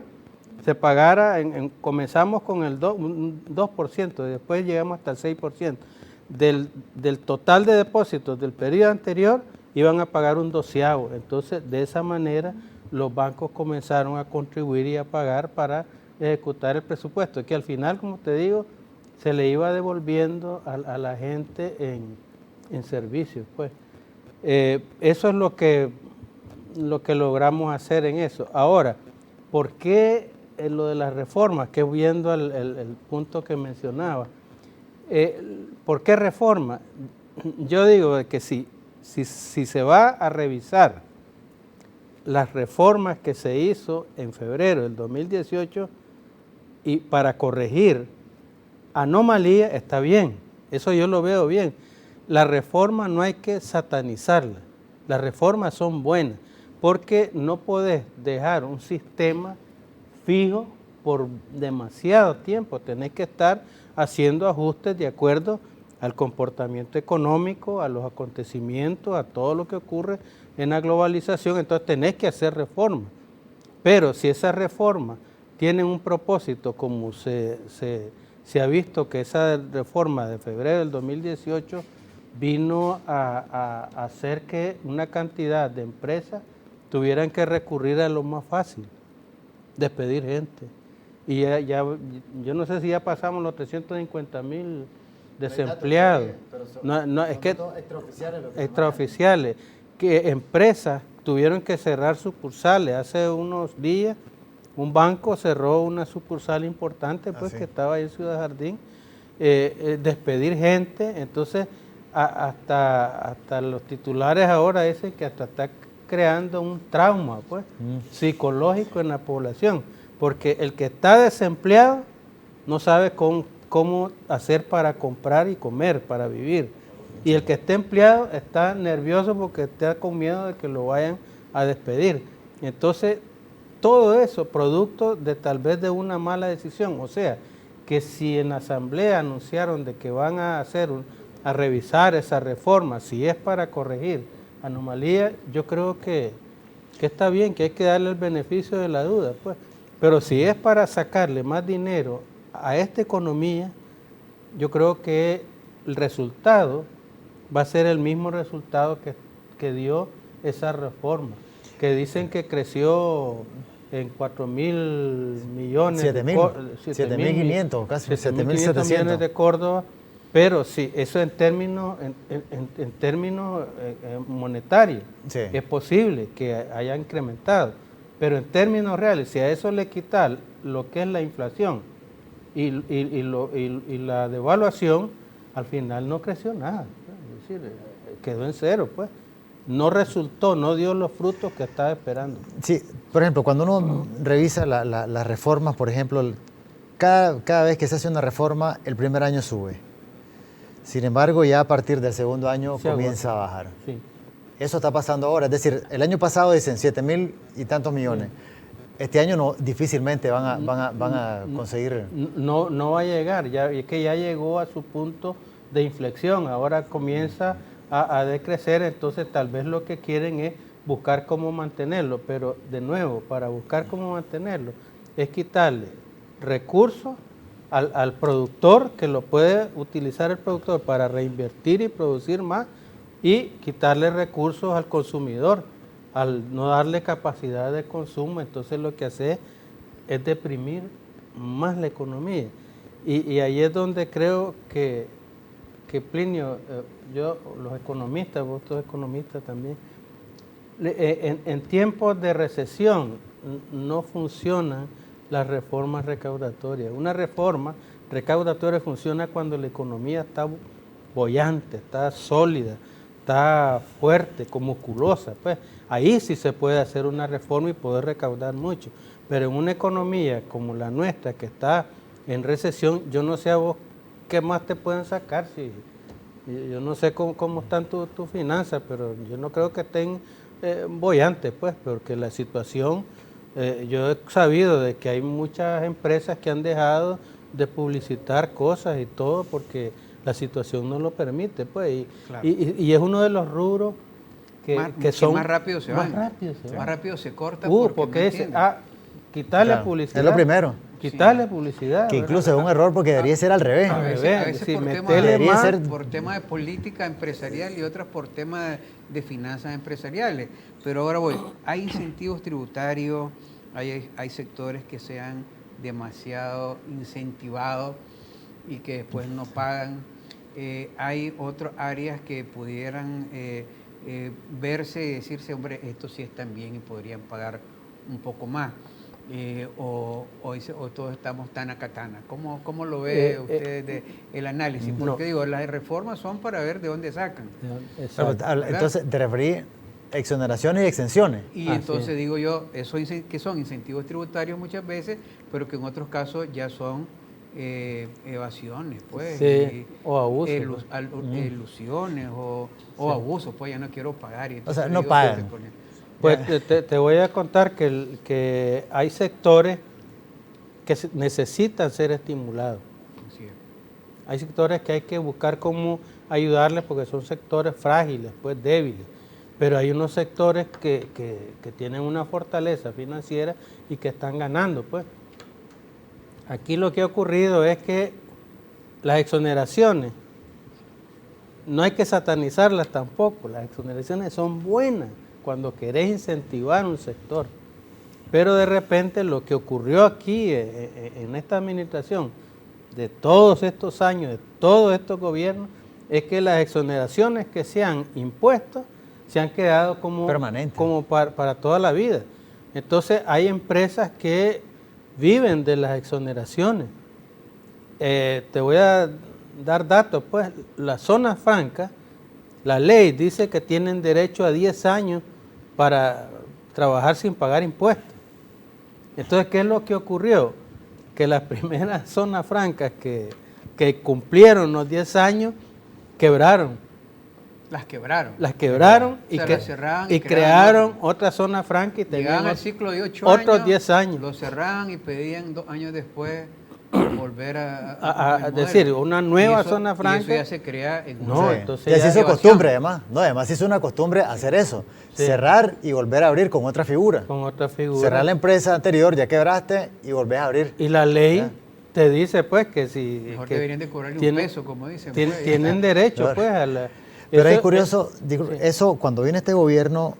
Speaker 3: se pagara, comenzamos con el 2%, después llegamos hasta el 6%. Del total de depósitos del periodo anterior, iban a pagar un 12avo. Entonces, de esa manera, los bancos comenzaron a contribuir y a pagar para ejecutar el presupuesto, que al final, como te digo, se le iba devolviendo a la gente en servicios. Pues. Eso es lo que logramos hacer en eso. Ahora, ¿por qué lo de las reformas? Que viendo el punto que mencionaba. ¿Por qué reforma? Yo digo que si se va a revisar las reformas que se hizo en febrero del 2018 y para corregir anomalía, está bien, eso yo lo veo bien. La reforma no hay que satanizarla, las reformas son buenas, porque no puedes dejar un sistema fijo por demasiado tiempo, tenés que estar haciendo ajustes de acuerdo al comportamiento económico, a los acontecimientos, a todo lo que ocurre en la globalización, entonces tenés que hacer reformas. Pero si esa reforma tiene un propósito, como se ha visto que esa reforma de febrero del 2018 vino a hacer que una cantidad de empresas tuvieran que recurrir a lo más fácil, despedir gente. Y yo no sé si ya pasamos los 350,000 desempleados. Es que extraoficiales, que empresas tuvieron que cerrar sucursales. Hace unos días un banco cerró una sucursal importante, pues, que estaba ahí en Ciudad Jardín, despedir gente. Entonces hasta los titulares ahora dicen que hasta está creando un trauma, pues, psicológico en la población, porque el que está desempleado no sabe cómo hacer para comprar y comer, para vivir. Y el que está empleado está nervioso porque está con miedo de que lo vayan a despedir. Entonces, todo eso producto de tal vez de una mala decisión. O sea, que si en la asamblea anunciaron de que van a revisar esa reforma, si es para corregir anomalías, yo creo que está bien, que hay que darle el beneficio de la duda, pues. Pero si es para sacarle más dinero a esta economía, yo creo que el resultado va a ser el mismo resultado que dio esa reforma, que dicen que creció en 4.000 millones.
Speaker 2: 7.500, casi
Speaker 3: 7.500 millones de Córdoba, pero sí, eso en términos monetarios es posible que haya incrementado, pero en términos reales, si a eso le quitar lo que es la inflación y la devaluación, al final no creció nada, es decir, quedó en cero, pues. No resultó, no dio los frutos que estaba esperando.
Speaker 2: Sí, por ejemplo, cuando uno revisa las reformas, por ejemplo, cada vez que se hace una reforma, el primer año sube. Sin embargo, ya a partir del segundo año comienza a bajar.
Speaker 3: Sí.
Speaker 2: Eso está pasando ahora. Es decir, el año pasado dicen 7.000 y tantos millones. Este año no, difícilmente van a conseguir.
Speaker 3: No va a llegar, es que ya llegó a su punto de inflexión. Ahora comienza a decrecer, entonces tal vez lo que quieren es buscar cómo mantenerlo, pero de nuevo, para buscar cómo mantenerlo, es quitarle recursos al productor, que lo puede utilizar el productor para reinvertir y producir más, y quitarle recursos al consumidor, al no darle capacidad de consumo. Entonces lo que hace es deprimir más la economía. Y ahí es donde creo que Plinio, los economistas, vos sos economistas también, en tiempos de recesión no funcionan las reformas recaudatorias. Una reforma recaudatoria funciona cuando la economía está boyante, está sólida, está fuerte, musculosa. Pues ahí sí se puede hacer una reforma y poder recaudar mucho. Pero en una economía como la nuestra, que está en recesión, yo no sé a vos qué más te pueden sacar. Si yo no sé cómo están tus finanzas, pero yo no creo que estén bollantes, pues, porque la situación, yo he sabido de que hay muchas empresas que han dejado de publicitar cosas y todo porque la situación no lo permite, pues,
Speaker 1: claro.
Speaker 3: y es uno de los rubros que son
Speaker 1: más rápido se van, más rápido se corta, porque
Speaker 3: quitarle publicidad.
Speaker 2: Es lo primero.
Speaker 3: Quitarle publicidad.
Speaker 2: Que incluso es un error porque debería ser al revés.
Speaker 1: A veces
Speaker 3: sí,
Speaker 1: por tema de política empresarial y otras por tema de finanzas empresariales. Pero ahora hay incentivos tributarios, hay sectores que se han demasiado incentivados y que después no pagan. Hay otras áreas que pudieran verse y decirse, hombre, estos sí están bien y podrían pagar un poco más. O todos estamos tan a katana. ¿Cómo lo ve usted el análisis? Porque digo, las reformas son para ver de dónde sacan.
Speaker 2: Entonces, te referí exoneraciones y exenciones.
Speaker 1: Y entonces digo yo, eso que son incentivos tributarios muchas veces, pero que en otros casos ya son evasiones, pues.
Speaker 3: Sí, o abusos.
Speaker 1: Ilusiones o abusos, pues ya no quiero pagar. Y
Speaker 2: o sea, no pagan.
Speaker 3: Pues te voy a contar que hay sectores que necesitan ser estimulados.
Speaker 1: Sí.
Speaker 3: Hay sectores que hay que buscar cómo ayudarles porque son sectores frágiles, pues débiles. Pero hay unos sectores que tienen una fortaleza financiera y que están ganando, pues. Aquí lo que ha ocurrido es que las exoneraciones, no hay que satanizarlas tampoco, las exoneraciones son buenas cuando querés incentivar un sector. Pero de repente lo que ocurrió aquí en esta administración, de todos estos años, de todos estos gobiernos, es que las exoneraciones que se han impuesto se han quedado como para toda la vida. Entonces hay empresas que viven de las exoneraciones. Te voy a dar datos, pues las zonas francas, la ley dice que tienen derecho a 10 años para trabajar sin pagar impuestos. Entonces, ¿qué es lo que ocurrió? Que las primeras zonas francas que cumplieron los 10 años, quebraron.
Speaker 1: Las quebraron.
Speaker 3: Las quebraron y crearon otra zona franca y
Speaker 1: tenían el ciclo de 8
Speaker 3: otros
Speaker 1: años,
Speaker 3: 10 años.
Speaker 1: Lo cerraban y pedían 2 años después volver
Speaker 3: a decir una nueva zona franca.
Speaker 1: Y eso ya se crea en
Speaker 3: no,
Speaker 2: sí.
Speaker 3: entonces
Speaker 2: ya se hizo costumbre además. No, además se hizo una costumbre hacer eso. Sí. Cerrar y volver a abrir con otra figura.
Speaker 3: Con otra figura.
Speaker 2: Cerrar la empresa anterior, ya quebraste, y volvés a abrir.
Speaker 3: Y la ley te dice pues que si...
Speaker 1: Mejor
Speaker 3: que
Speaker 1: deberían de cobrarle un peso, como dicen. Pues.
Speaker 3: Tienen derecho pues a la...
Speaker 2: Pero es curioso, digo, eso cuando viene este gobierno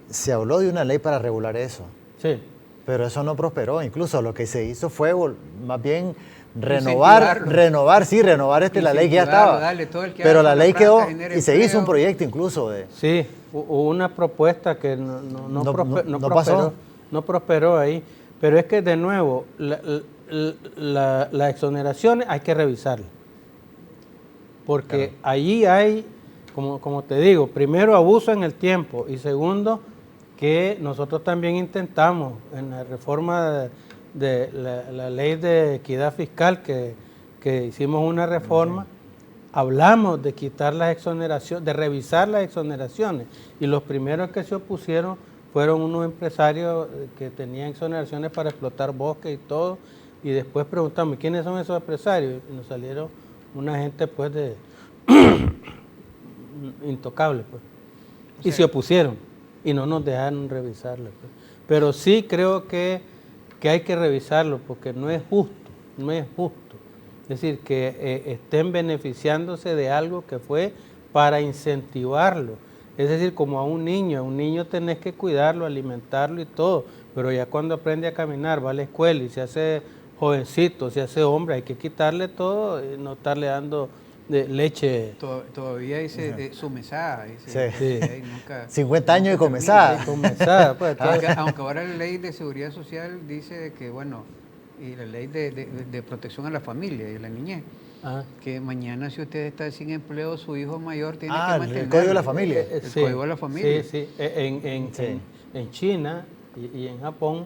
Speaker 2: se habló de una ley para regular eso.
Speaker 3: Sí.
Speaker 2: Pero eso no prosperó. Incluso lo que se hizo fue más bien renovar la ley que ya estaba. Pero la ley quedó y se hizo un proyecto incluso de...
Speaker 3: Sí, hubo una propuesta que no prosperó ahí. Pero es que de nuevo, las exoneraciones hay que revisarlas. Porque allí hay, como te digo, primero abuso en el tiempo y segundo que nosotros también intentamos en la reforma de la ley de equidad fiscal que hicimos una reforma, hablamos de quitar las exoneraciones, de revisar las exoneraciones y los primeros que se opusieron fueron unos empresarios que tenían exoneraciones para explotar bosques y todo y después preguntamos ¿quiénes son esos empresarios? Y nos salieron una gente pues de intocable pues. Y se opusieron y no nos dejaron revisarlo pues. Pero sí creo que hay que revisarlo porque no es justo. Es decir, que estén beneficiándose de algo que fue para incentivarlo. Es decir, como a un niño tenés que cuidarlo, alimentarlo y todo, pero ya cuando aprende a caminar, va a la escuela y se hace jovencito, se hace hombre, hay que quitarle todo y no estarle dando leche.
Speaker 1: Todavía dice su mesada.
Speaker 2: Sí. Nunca, 50 años de comenzada.
Speaker 1: Pues, aunque ahora la ley de seguridad social dice que, bueno, y la ley de protección a la familia y a la niñez, que mañana si usted está sin empleo, su hijo mayor tiene que mantener
Speaker 2: el código de la familia.
Speaker 1: El código de la familia.
Speaker 3: Sí. En China y en Japón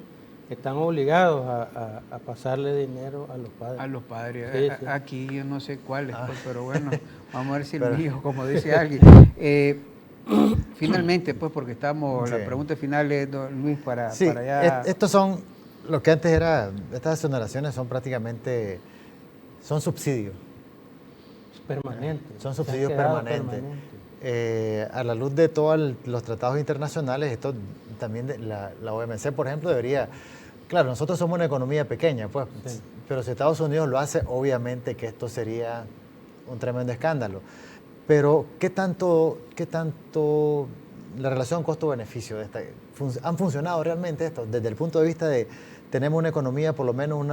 Speaker 3: están obligados a pasarle dinero a los padres.
Speaker 1: A los padres. Sí. Aquí yo no sé cuáles, pues, pero bueno, vamos a ver si el mío, como dice alguien. Finalmente, pues, porque estamos, la pregunta final es, don Luis, para allá.
Speaker 2: Estos son, lo que antes era, estas exoneraciones son prácticamente, son subsidios.
Speaker 3: Permanentes.
Speaker 2: Son subsidios permanentes. A la luz de todos los tratados internacionales, esto también la OMC, por ejemplo, debería... Claro, nosotros somos una economía pequeña, pues, pero si Estados Unidos lo hace, obviamente que esto sería un tremendo escándalo. Pero, ¿qué tanto la relación costo-beneficio de esta, han funcionado realmente esto? Desde el punto de vista de, tenemos una economía por lo menos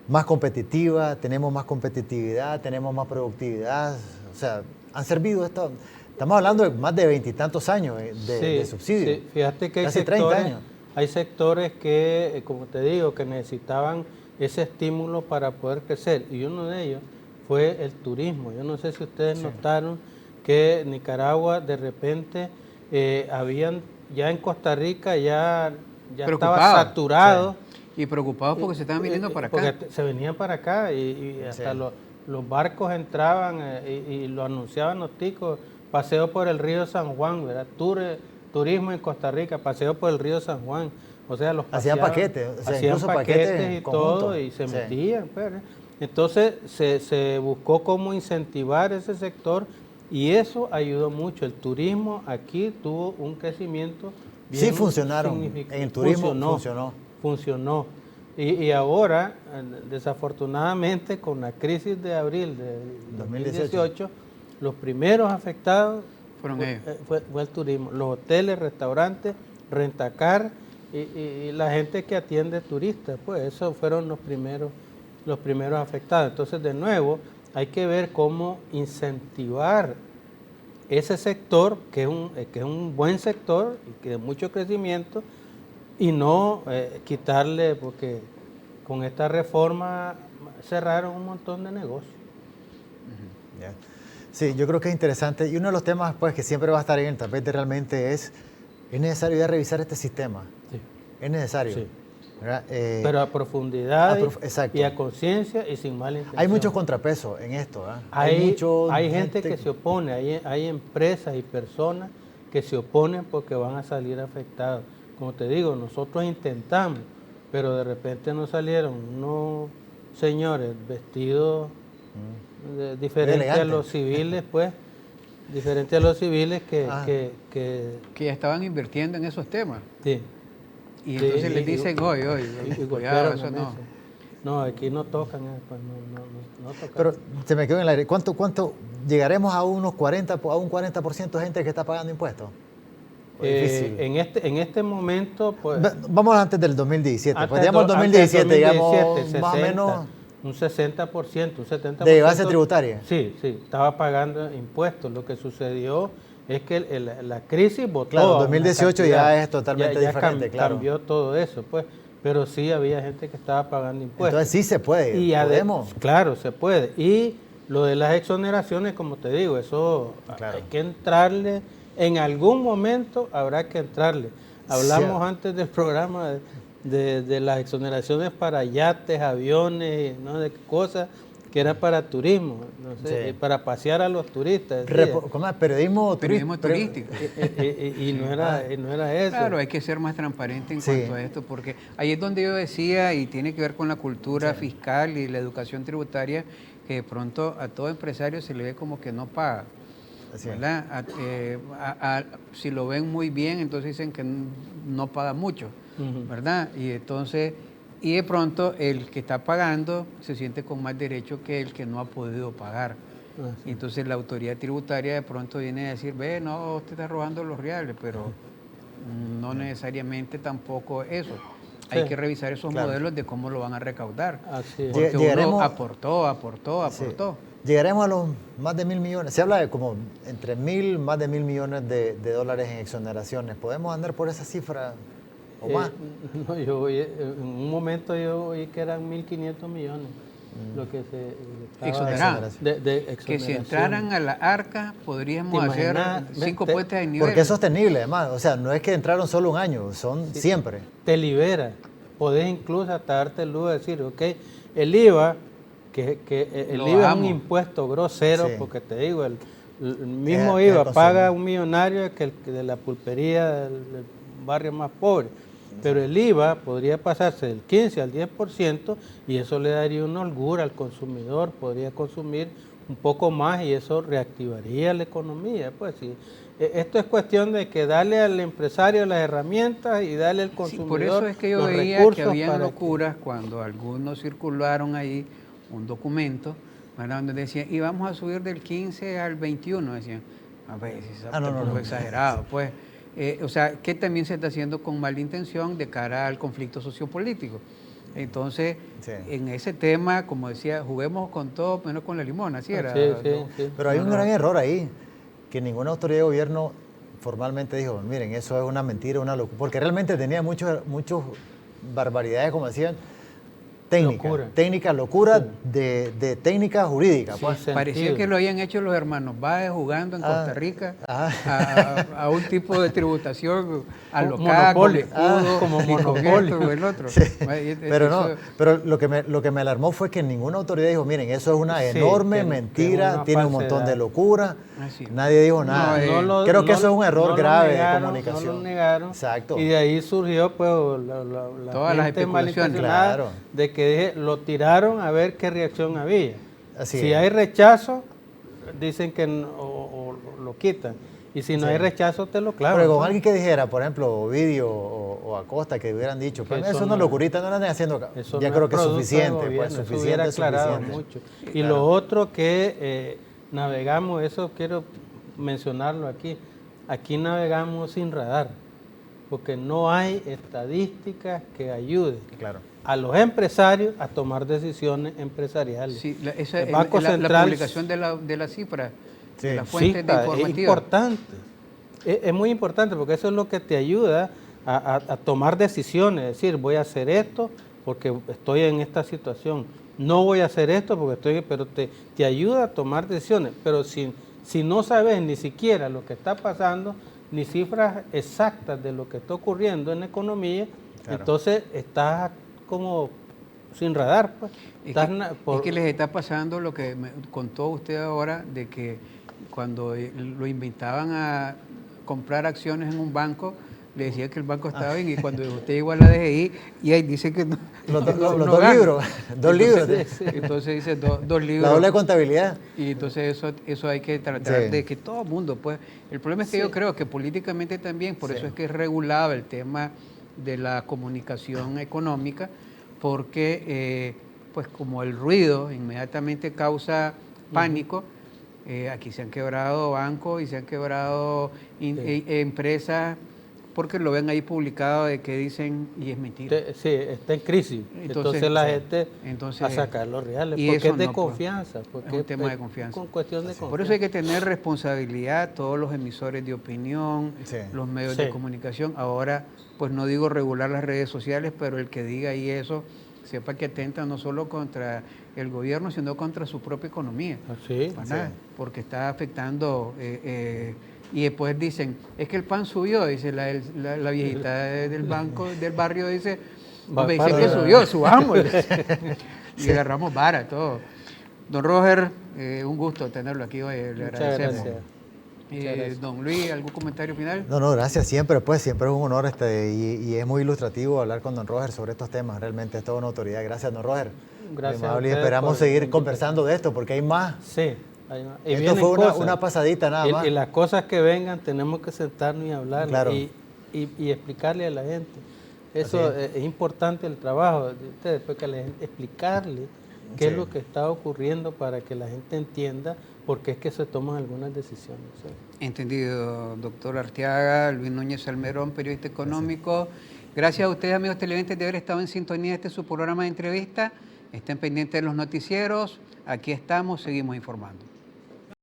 Speaker 2: más competitiva, tenemos más competitividad, tenemos más productividad, o sea, ¿han servido esto? Estamos hablando de más de 20 y tantos años de subsidio. Sí,
Speaker 3: fíjate que hay
Speaker 2: casi 30 años.
Speaker 3: Hay sectores que, como te digo, que necesitaban ese estímulo para poder crecer. Y uno de ellos fue el turismo. Yo no sé si ustedes notaron que Nicaragua de repente habían, ya en Costa Rica ya estaba saturado.
Speaker 1: Sí. Y preocupados porque se estaban viniendo para acá.
Speaker 3: Porque se venían para acá y hasta los barcos entraban y lo anunciaban los ticos. Paseo por el río San Juan, ¿verdad? Turismo en Costa Rica, paseo por el río San Juan. O sea, los
Speaker 2: hacían paquetes,
Speaker 3: hacían paquetes y todo, y se metían. Pues. Entonces se buscó cómo incentivar ese sector y eso ayudó mucho. El turismo aquí tuvo un crecimiento bien
Speaker 2: sí funcionaron, en el turismo
Speaker 3: funcionó. Y ahora, desafortunadamente, con la crisis de abril de 2018, los primeros afectados fue el turismo, los hoteles, restaurantes, rentacar y la gente que atiende turistas, pues esos fueron los primeros afectados. Entonces, de nuevo, hay que ver cómo incentivar ese sector, que es un buen sector y que de mucho crecimiento, y no quitarle, porque con esta reforma cerraron un montón de negocios.
Speaker 2: Yeah. Sí, yo creo que es interesante. Y uno de los temas pues, que siempre va a estar en el tapete realmente es necesario ya revisar este sistema. Sí. Es necesario. Sí.
Speaker 3: Pero a profundidad y a conciencia y sin mala intención.
Speaker 2: Hay muchos contrapesos en esto.
Speaker 3: Hay gente que se opone, hay empresas y personas que se oponen porque van a salir afectados. Como te digo, nosotros intentamos, pero de repente nos salieron señores vestidos diferente a los civiles, pues, diferente a los civiles que
Speaker 1: ya estaban invirtiendo en esos temas.
Speaker 3: Sí.
Speaker 1: Y entonces les dicen, oye, cuidado, eso no.
Speaker 3: No, aquí no tocan, pues no tocan.
Speaker 2: Pero se me quedó en el aire. ¿Cuánto llegaremos a un 40% de gente que está pagando impuestos?
Speaker 3: En este momento, pues...
Speaker 2: Vamos antes del 2017.
Speaker 3: Antes
Speaker 2: pues digamos el 2017, digamos
Speaker 3: 60,
Speaker 2: más o menos...
Speaker 3: Un 60%, un 70%.
Speaker 2: ¿De base tributaria?
Speaker 3: Sí, estaba pagando impuestos. Lo que sucedió es que la crisis botó.
Speaker 2: Claro, 2018 ya es totalmente diferente, claro.
Speaker 3: Cambió todo eso, pues. Pero sí había gente que estaba pagando impuestos.
Speaker 2: Entonces sí se puede, podemos.
Speaker 3: Claro, se puede. Y lo de las exoneraciones, como te digo, eso hay que entrarle, en algún momento habrá que entrarle. Hablamos antes del programa de las exoneraciones para yates, aviones, ¿no? De cosas que era para turismo, no sé, para pasear a los turistas.
Speaker 2: ¿Cómo es? Periodismo
Speaker 1: turístico.
Speaker 3: Y no era eso.
Speaker 1: Claro, hay que ser más transparente en cuanto a esto, porque ahí es donde yo decía, y tiene que ver con la cultura fiscal y la educación tributaria, que de pronto a todo empresario se le ve como que no paga. ¿Verdad? Si lo ven muy bien, entonces dicen que no paga mucho, ¿verdad? Y entonces... Y de pronto el que está pagando se siente con más derecho que el que no ha podido pagar. Entonces la autoridad tributaria de pronto viene a decir, no, usted está robando los reales, pero no necesariamente tampoco eso. Hay que revisar esos modelos de cómo lo van a recaudar. Porque uno aportó. Sí.
Speaker 2: Llegaremos a los más de 1.000 millones. Se habla de como entre 1.000 más de 1.000 millones de dólares en exoneraciones. ¿Podemos andar por esa cifra? ¿O más?
Speaker 3: No, en un momento yo oí que eran 1.500 millones lo que se
Speaker 1: exoneraba. Que si entraran a la arca podríamos hacer 5 puentes de nivel.
Speaker 2: Porque es sostenible además, o sea, no es que entraron solo un año, son siempre.
Speaker 3: Te libera, podés incluso hasta darte el lujo de decir, ok, el IVA, que el IVA es un impuesto grosero, porque te digo, el mismo IVA paga un millonario que el de la pulpería del barrio más pobre. Pero el IVA podría pasarse del 15 al 10% y eso le daría una holgura al consumidor, podría consumir un poco más y eso reactivaría la economía. Pues sí, esto es cuestión de que darle al empresario las herramientas y darle al consumidor
Speaker 1: por eso es que yo veía que había locuras cuando algunos circularon ahí un documento, ¿verdad? Donde decían, y vamos a subir del 15 al 21, decían, a ver, si es un poco exagerado, pues. O sea, que también se está haciendo con mala intención de cara al conflicto sociopolítico. Entonces, en ese tema, como decía, juguemos con todo, menos con la limón, así era.
Speaker 2: Sí. Pero hay un gran error ahí, que ninguna autoridad de gobierno formalmente dijo, miren, eso es una mentira, una locura, porque realmente tenía muchas barbaridades, como decían, técnica locura de técnica jurídica. Pues.
Speaker 1: Parecía que lo habían hecho los hermanos Báez jugando en Costa Rica a un tipo de tributación alocada, con escudo,
Speaker 3: como monopolio.
Speaker 1: Con el otro.
Speaker 2: Sí. Pero lo que me alarmó fue que ninguna autoridad dijo, miren, eso es una enorme mentira, tiene un montón de locura. Nadie dijo nada. Creo que eso es un error grave de comunicación.
Speaker 3: No lo negaron.
Speaker 2: Exacto.
Speaker 3: Y de ahí surgió pues
Speaker 1: todas las especulaciones
Speaker 3: de que lo tiraron a ver qué reacción había. Si hay rechazo, dicen que o lo quitan. Y si no hay rechazo, te lo clavan.
Speaker 2: Pero con alguien que dijera, por ejemplo, Ovidio o Acosta, que hubieran dicho, pues eso no es locurita, no lo andan haciendo. Ya creo que es suficiente. Pues suficiente,
Speaker 3: hubiera aclarado mucho. Y lo otro que navegamos, eso quiero mencionarlo aquí. Aquí navegamos sin radar, porque no hay estadísticas que ayuden a los empresarios a tomar decisiones empresariales.
Speaker 1: Sí, la publicación de la cifra, de las fuentes informativas.
Speaker 3: Es importante, es muy importante porque eso es lo que te ayuda a tomar decisiones, es decir, voy a hacer esto porque estoy en esta situación, no voy a hacer esto porque pero te ayuda a tomar decisiones, pero si no sabes ni siquiera lo que está pasando, ni cifras exactas de lo que está ocurriendo en la economía, entonces estás como sin radar. Pues.
Speaker 1: Es que les está pasando lo que me contó usted ahora, de que cuando lo invitaban a comprar acciones en un banco, le decía que el banco estaba bien y cuando usted llegó a la DGI y ahí dice que no.
Speaker 2: Los dos libros,
Speaker 1: Entonces dice dos libros.
Speaker 2: La doble contabilidad.
Speaker 1: Y entonces eso hay que tratar de que todo el mundo, pues. El problema es que yo creo que políticamente también, por eso es que es regulado el tema de la comunicación económica, porque pues como el ruido inmediatamente causa pánico, aquí se han quebrado bancos y se han quebrado empresas porque lo ven ahí publicado de que dicen y es mentira.
Speaker 3: Sí, está en crisis. Entonces la gente a sacar los reales, porque es de confianza. Porque
Speaker 1: es un tema de confianza.
Speaker 3: Con cuestión de confianza.
Speaker 1: Por eso hay que tener responsabilidad, todos los emisores de opinión, los medios de comunicación. Ahora, pues no digo regular las redes sociales, pero el que diga ahí eso, sepa que atenta no solo contra el gobierno, sino contra su propia economía. Porque está afectando... y después dicen, es que el pan subió, dice la viejita del banco, del barrio, dice que subió, subamos. Y agarramos vara, todo. Don Roger, un gusto tenerlo aquí hoy, le agradecemos. Gracias. Don Luis, ¿algún comentario final?
Speaker 2: No, gracias, siempre es un honor y es muy ilustrativo hablar con don Roger sobre estos temas, realmente es toda una autoridad. Gracias, don Roger.
Speaker 3: Gracias.
Speaker 2: Y esperamos seguir conversando de esto, porque hay más.
Speaker 3: Sí. Y
Speaker 2: esto fue una pasadita nada más.
Speaker 3: Y las cosas que vengan tenemos que sentarnos y hablar y explicarle a la gente. Eso es importante el trabajo de ustedes, porque a la gente explicarle qué es lo que está ocurriendo para que la gente entienda por qué es que se toman algunas decisiones.
Speaker 1: Entendido, doctor Arteaga, Luis Núñez Salmerón, periodista económico. Gracias a ustedes, amigos televidentes, de haber estado en sintonía de su programa de entrevista. Estén pendientes de los noticieros. Aquí estamos, seguimos informando.